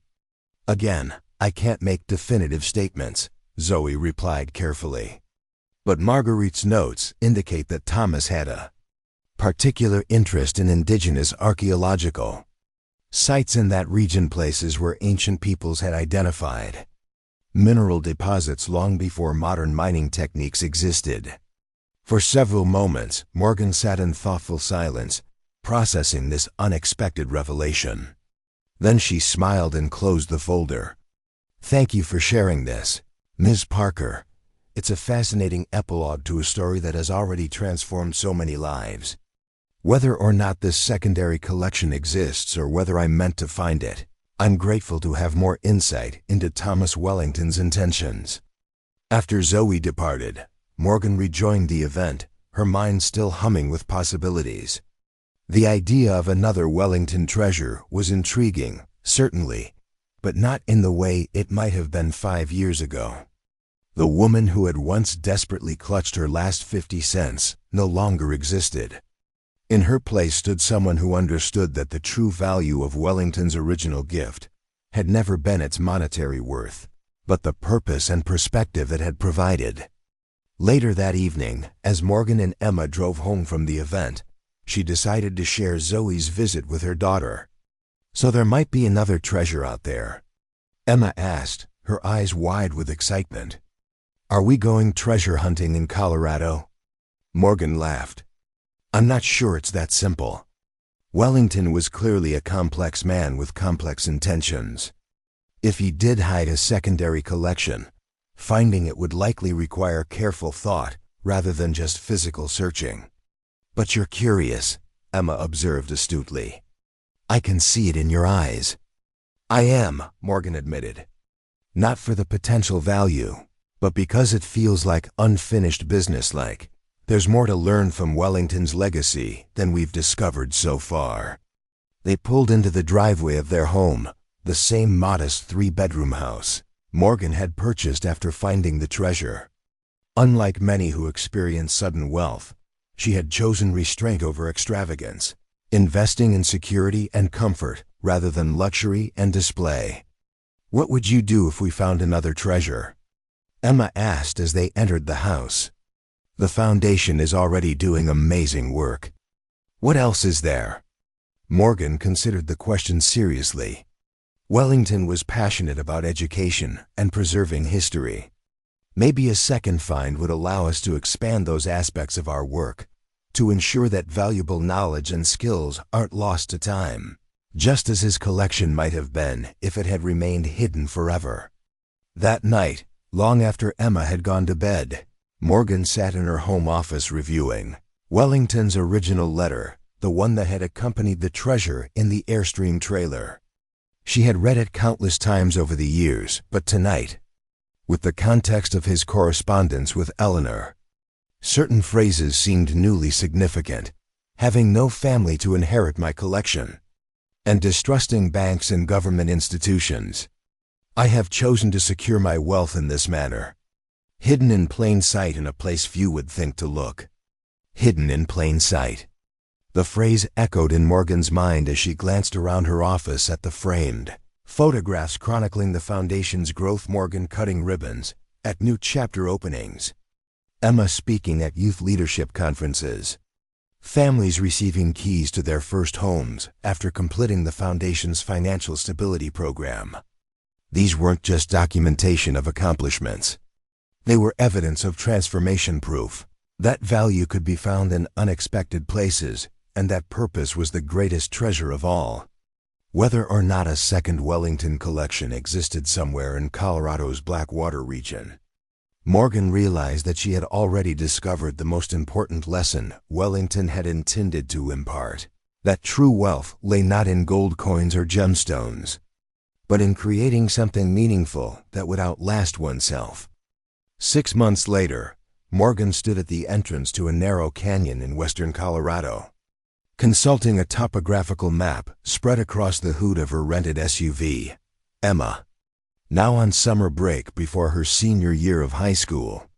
Again, I can't make definitive statements, Zoe replied carefully. But Marguerite's notes indicate that Thomas had a particular interest in indigenous archaeological sites in that region, places where ancient peoples had identified mineral deposits long before modern mining techniques existed. For several moments, Morgan sat in thoughtful silence, processing this unexpected revelation. Then she smiled and closed the folder. Thank you for sharing this, Ms. Parker. It's a fascinating epilogue to a story that has already transformed so many lives. Whether or not this secondary collection exists or whether I'm meant to find it, I'm grateful to have more insight into Thomas Wellington's intentions. After Zoe departed, Morgan rejoined the event, her mind still humming with possibilities. The idea of another Wellington treasure was intriguing, certainly, but not in the way it might have been 5 years ago. The woman who had once desperately clutched her last 50 cents no longer existed. In her place stood someone who understood that the true value of Wellington's original gift had never been its monetary worth, but the purpose and perspective it had provided. Later that evening, as Morgan and Emma drove home from the event, she decided to share Zoe's visit with her daughter. So there might be another treasure out there? Emma asked, her eyes wide with excitement. Are we going treasure hunting in Colorado? Morgan laughed. I'm not sure it's that simple. Wellington was clearly a complex man with complex intentions. If he did hide a secondary collection, finding it would likely require careful thought rather than just physical searching. But you're curious, Emma observed astutely. I can see it in your eyes. I am, Morgan admitted. Not for the potential value, but because it feels like unfinished business. There's more to learn from Wellington's legacy than we've discovered so far. They pulled into the driveway of their home, the same modest 3-bedroom house Morgan had purchased after finding the treasure. Unlike many who experience sudden wealth, she had chosen restraint over extravagance, investing in security and comfort rather than luxury and display. What would you do if we found another treasure? Emma asked as they entered the house. The foundation is already doing amazing work. What else is there? Morgan considered the question seriously. Wellington was passionate about education and preserving history. Maybe a second find would allow us to expand those aspects of our work, to ensure that valuable knowledge and skills aren't lost to time, just as his collection might have been if it had remained hidden forever. That night, long after Emma had gone to bed, Morgan sat in her home office reviewing Wellington's original letter, the one that had accompanied the treasure in the Airstream trailer. She had read it countless times over the years, but tonight, With the context of his correspondence with Eleanor, certain phrases seemed newly significant: having no family to inherit my collection, and distrusting banks and government institutions. I have chosen to secure my wealth in this manner. Hidden in plain sight in a place few would think to look. Hidden in plain sight. The phrase echoed in Morgan's mind as she glanced around her office at the framed photographs chronicling the foundation's growth. Morgan cutting ribbons at new chapter openings, Emma speaking at youth leadership conferences, families receiving keys to their first homes after completing the foundation's financial stability program. These weren't just documentation of accomplishments. They were evidence of transformation, proof that value could be found in unexpected places and that purpose was the greatest treasure of all. Whether or not a second Wellington collection existed somewhere in Colorado's Blackwater region, Morgan realized that she had already discovered the most important lesson Wellington had intended to impart: that true wealth lay not in gold coins or gemstones, but in creating something meaningful that would outlast oneself. 6 months later, Morgan stood at the entrance to a narrow canyon in western Colorado, consulting a topographical map spread across the hood of her rented SUV. Emma, now on summer break before her senior year of high school,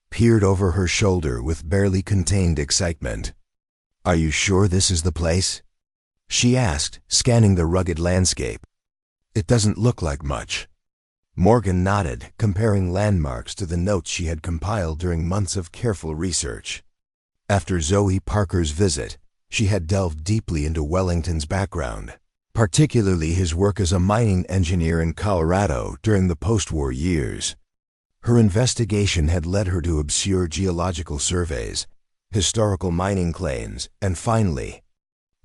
peered over her shoulder with barely contained excitement. "Are you sure this is the place?" she asked, scanning the rugged landscape. "It doesn't look like much." Morgan nodded, comparing landmarks to the notes she had compiled during months of careful research. After Zoe Parker's visit, she had delved deeply into Wellington's background, particularly his work as a mining engineer in Colorado during the post-war years. Her investigation had led her to obscure geological surveys, historical mining claims, and finally,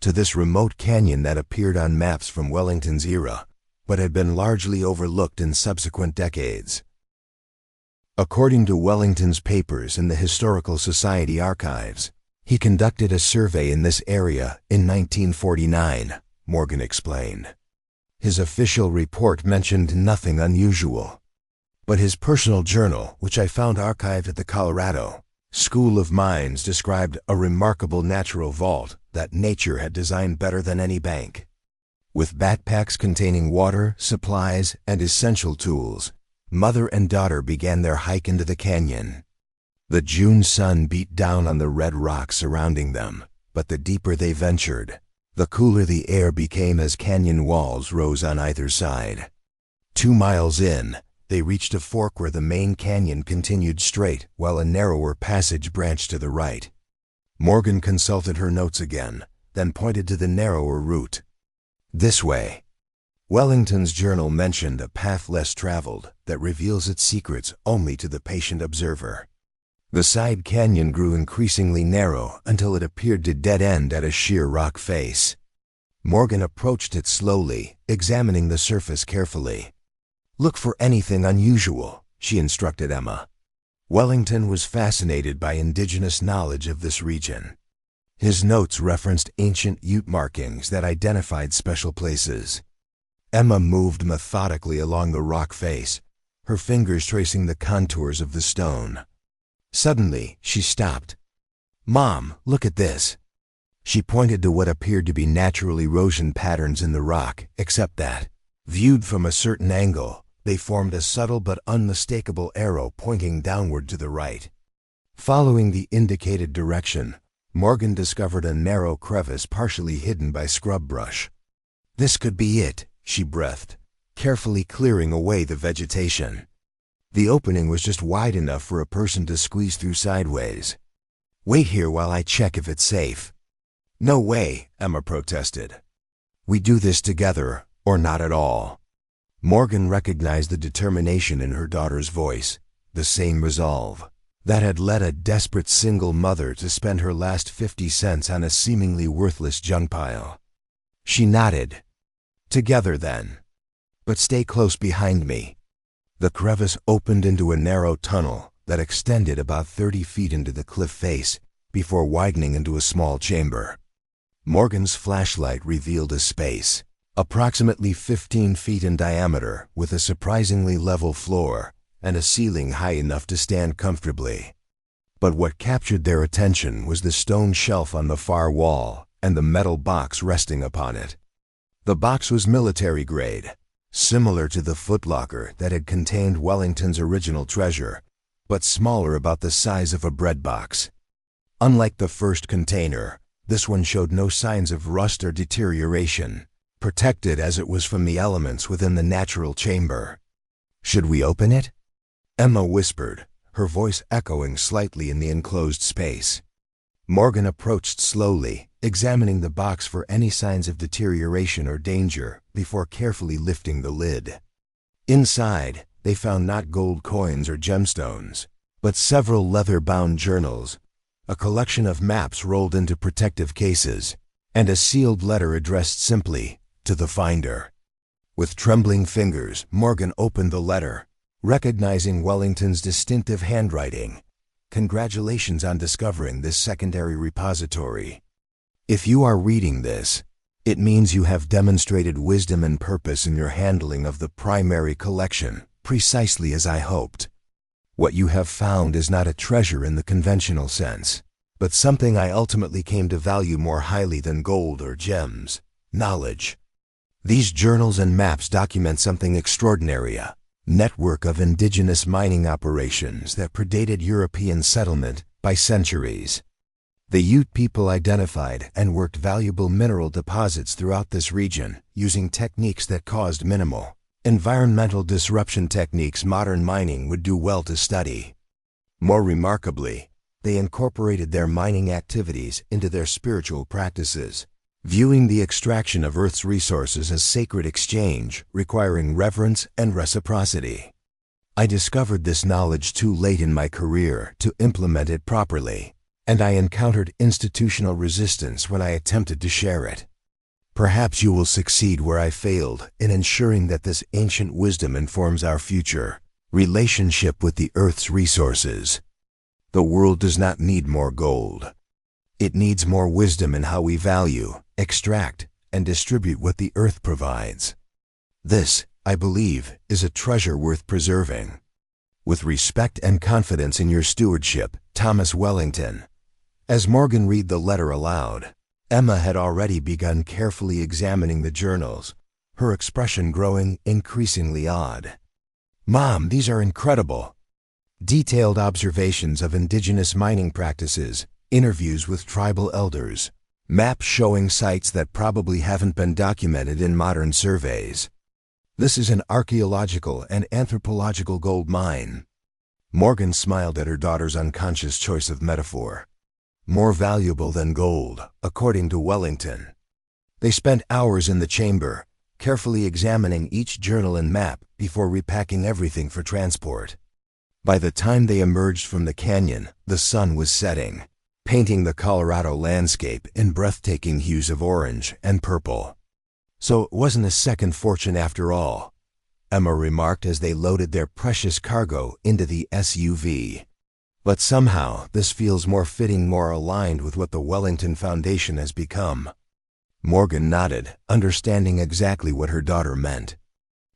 to this remote canyon that appeared on maps from Wellington's era, but had been largely overlooked in subsequent decades. According to Wellington's papers in the Historical Society archives, he conducted a survey in this area in 1949, Morgan explained. His official report mentioned nothing unusual, but his personal journal, which I found archived at the Colorado School of Mines, described a remarkable natural vault that nature had designed better than any bank. With backpacks containing water, supplies, and essential tools, mother and daughter began their hike into the canyon. The June sun beat down on the red rocks surrounding them, but the deeper they ventured, the cooler the air became as canyon walls rose on either side. 2 miles in, they reached a fork where the main canyon continued straight while a narrower passage branched to the right. Morgan consulted her notes again, then pointed to the narrower route. "This way." Wellington's journal mentioned a path less traveled that reveals its secrets only to the patient observer. The side canyon grew increasingly narrow until it appeared to dead end at a sheer rock face. Morgan approached it slowly, examining the surface carefully. "Look for anything unusual," she instructed Emma. Wellington was fascinated by indigenous knowledge of this region. His notes referenced ancient Ute markings that identified special places. Emma moved methodically along the rock face, her fingers tracing the contours of the stone. Suddenly, she stopped. "Mom, look at this." She pointed to what appeared to be natural erosion patterns in the rock, except that, viewed from a certain angle, they formed a subtle but unmistakable arrow pointing downward to the right. Following the indicated direction, Morgan discovered a narrow crevice partially hidden by scrub brush. "This could be it," she breathed, carefully clearing away the vegetation. The opening was just wide enough for a person to squeeze through sideways. "Wait here while I check if it's safe." "No way," Emma protested. "We do this together, or not at all." Morgan recognized the determination in her daughter's voice, the same resolve that had led a desperate single mother to spend her last 50 cents on a seemingly worthless junk pile. She nodded. "Together then. But stay close behind me." The crevice opened into a narrow tunnel that extended about 30 feet into the cliff face before widening into a small chamber. Morgan's flashlight revealed a space, approximately 15 feet in diameter, with a surprisingly level floor and a ceiling high enough to stand comfortably. But what captured their attention was the stone shelf on the far wall and the metal box resting upon it. The box was military grade, similar to the footlocker that had contained Wellington's original treasure, but smaller, about the size of a bread box. Unlike the first container, this one showed no signs of rust or deterioration, protected as it was from the elements within the natural chamber. "Should we open it?" Emma whispered, her voice echoing slightly in the enclosed space. Morgan approached slowly, examining the box for any signs of deterioration or danger before carefully lifting the lid. Inside, they found not gold coins or gemstones, but several leather-bound journals, a collection of maps rolled into protective cases, and a sealed letter addressed simply, "To the finder." With trembling fingers, Morgan opened the letter, recognizing Wellington's distinctive handwriting. "Congratulations on discovering this secondary repository. If you are reading this, it means you have demonstrated wisdom and purpose in your handling of the primary collection, precisely as I hoped. What you have found is not a treasure in the conventional sense, but something I ultimately came to value more highly than gold or gems: knowledge. These journals and maps document something extraordinary, a network of indigenous mining operations that predated European settlement by centuries. The Ute people identified and worked valuable mineral deposits throughout this region using techniques that caused minimal environmental disruption, techniques modern mining would do well to study. More remarkably, they incorporated their mining activities into their spiritual practices, viewing the extraction of Earth's resources as sacred exchange, requiring reverence and reciprocity. I discovered this knowledge too late in my career to implement it properly, and I encountered institutional resistance when I attempted to share it. Perhaps you will succeed where I failed in ensuring that this ancient wisdom informs our future relationship with the Earth's resources. The world does not need more gold. It needs more wisdom in how we value, extract, and distribute what the Earth provides. This, I believe, is a treasure worth preserving. With respect and confidence in your stewardship, Thomas Wellington." As Morgan read the letter aloud, Emma had already begun carefully examining the journals, her expression growing increasingly odd. "Mom, these are incredible. Detailed observations of indigenous mining practices, interviews with tribal elders, maps showing sites that probably haven't been documented in modern surveys. This is an archaeological and anthropological gold mine." Morgan smiled at her daughter's unconscious choice of metaphor. More valuable than gold, according to Wellington. They spent hours in the chamber, carefully examining each journal and map before repacking everything for transport. By the time they emerged from the canyon, the sun was setting, painting the Colorado landscape in breathtaking hues of orange and purple. "So it wasn't a second fortune after all," Emma remarked as they loaded their precious cargo into the SUV. "But somehow this feels more fitting, more aligned with what the Wellington Foundation has become." Morgan nodded, understanding exactly what her daughter meant.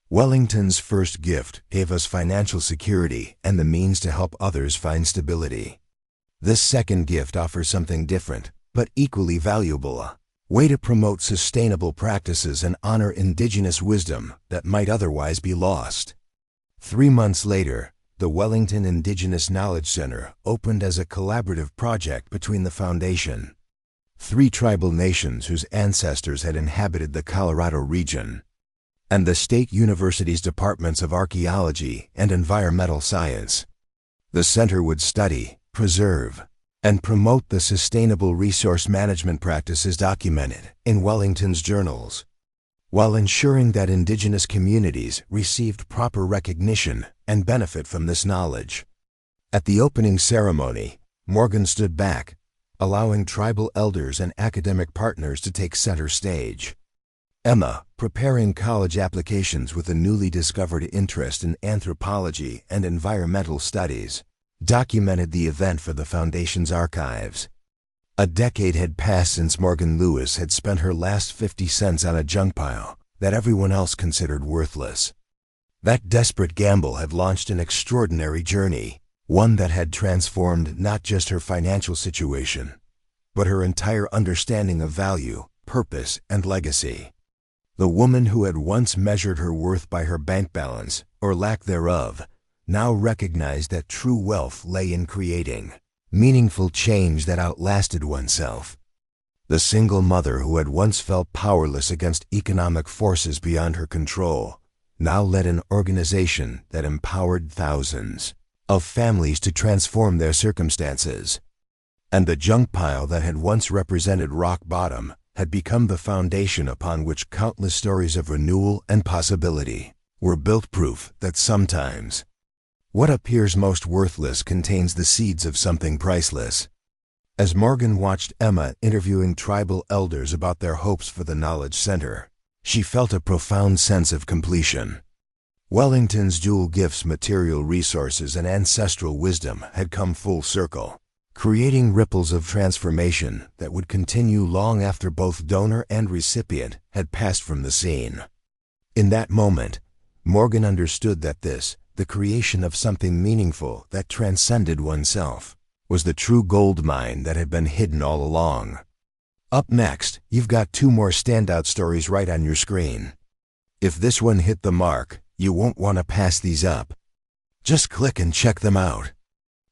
"Wellington's first gift gave us financial security and the means to help others find stability. This second gift offers something different, but equally valuable, a way to promote sustainable practices and honor indigenous wisdom that might otherwise be lost." 3 months later, the Wellington Indigenous Knowledge Center opened as a collaborative project between the foundation, 3 tribal nations whose ancestors had inhabited the Colorado region, and the state university's departments of archaeology and environmental science. The center would study, preserve, and promote the sustainable resource management practices documented in Wellington's journals, while ensuring that indigenous communities received proper recognition and benefit from this knowledge. At the opening ceremony, Morgan stood back, allowing tribal elders and academic partners to take center stage. Emma, preparing college applications with a newly discovered interest in anthropology and environmental studies, documented the event for the Foundation's archives. A decade had passed since Morgan Lewis had spent her last 50 cents on a junk pile that everyone else considered worthless. That desperate gamble had launched an extraordinary journey, one that had transformed not just her financial situation, but her entire understanding of value, purpose, and legacy. The woman who had once measured her worth by her bank balance, or lack thereof, now recognized that true wealth lay in creating meaningful change that outlasted oneself. The single mother who had once felt powerless against economic forces beyond her control now led an organization that empowered thousands of families to transform their circumstances. And the Junkpile that had once represented rock bottom had become the foundation upon which countless stories of renewal and possibility were built, proof that sometimes what appears most worthless contains the seeds of something priceless. As Morgan watched Emma interviewing tribal elders about their hopes for the Knowledge Center, she felt a profound sense of completion. Wellington's dual gifts, material resources, and ancestral wisdom had come full circle, creating ripples of transformation that would continue long after both donor and recipient had passed from the scene. In that moment, Morgan understood that this, the creation of something meaningful that transcended oneself, was the true gold mine that had been hidden all along. Up next, you've got two more standout stories right on your screen. If this one hit the mark, you won't want to pass these up. Just click and check them out.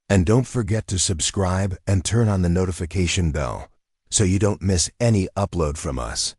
And don't forget to subscribe and turn on the notification bell so you don't miss any upload from us.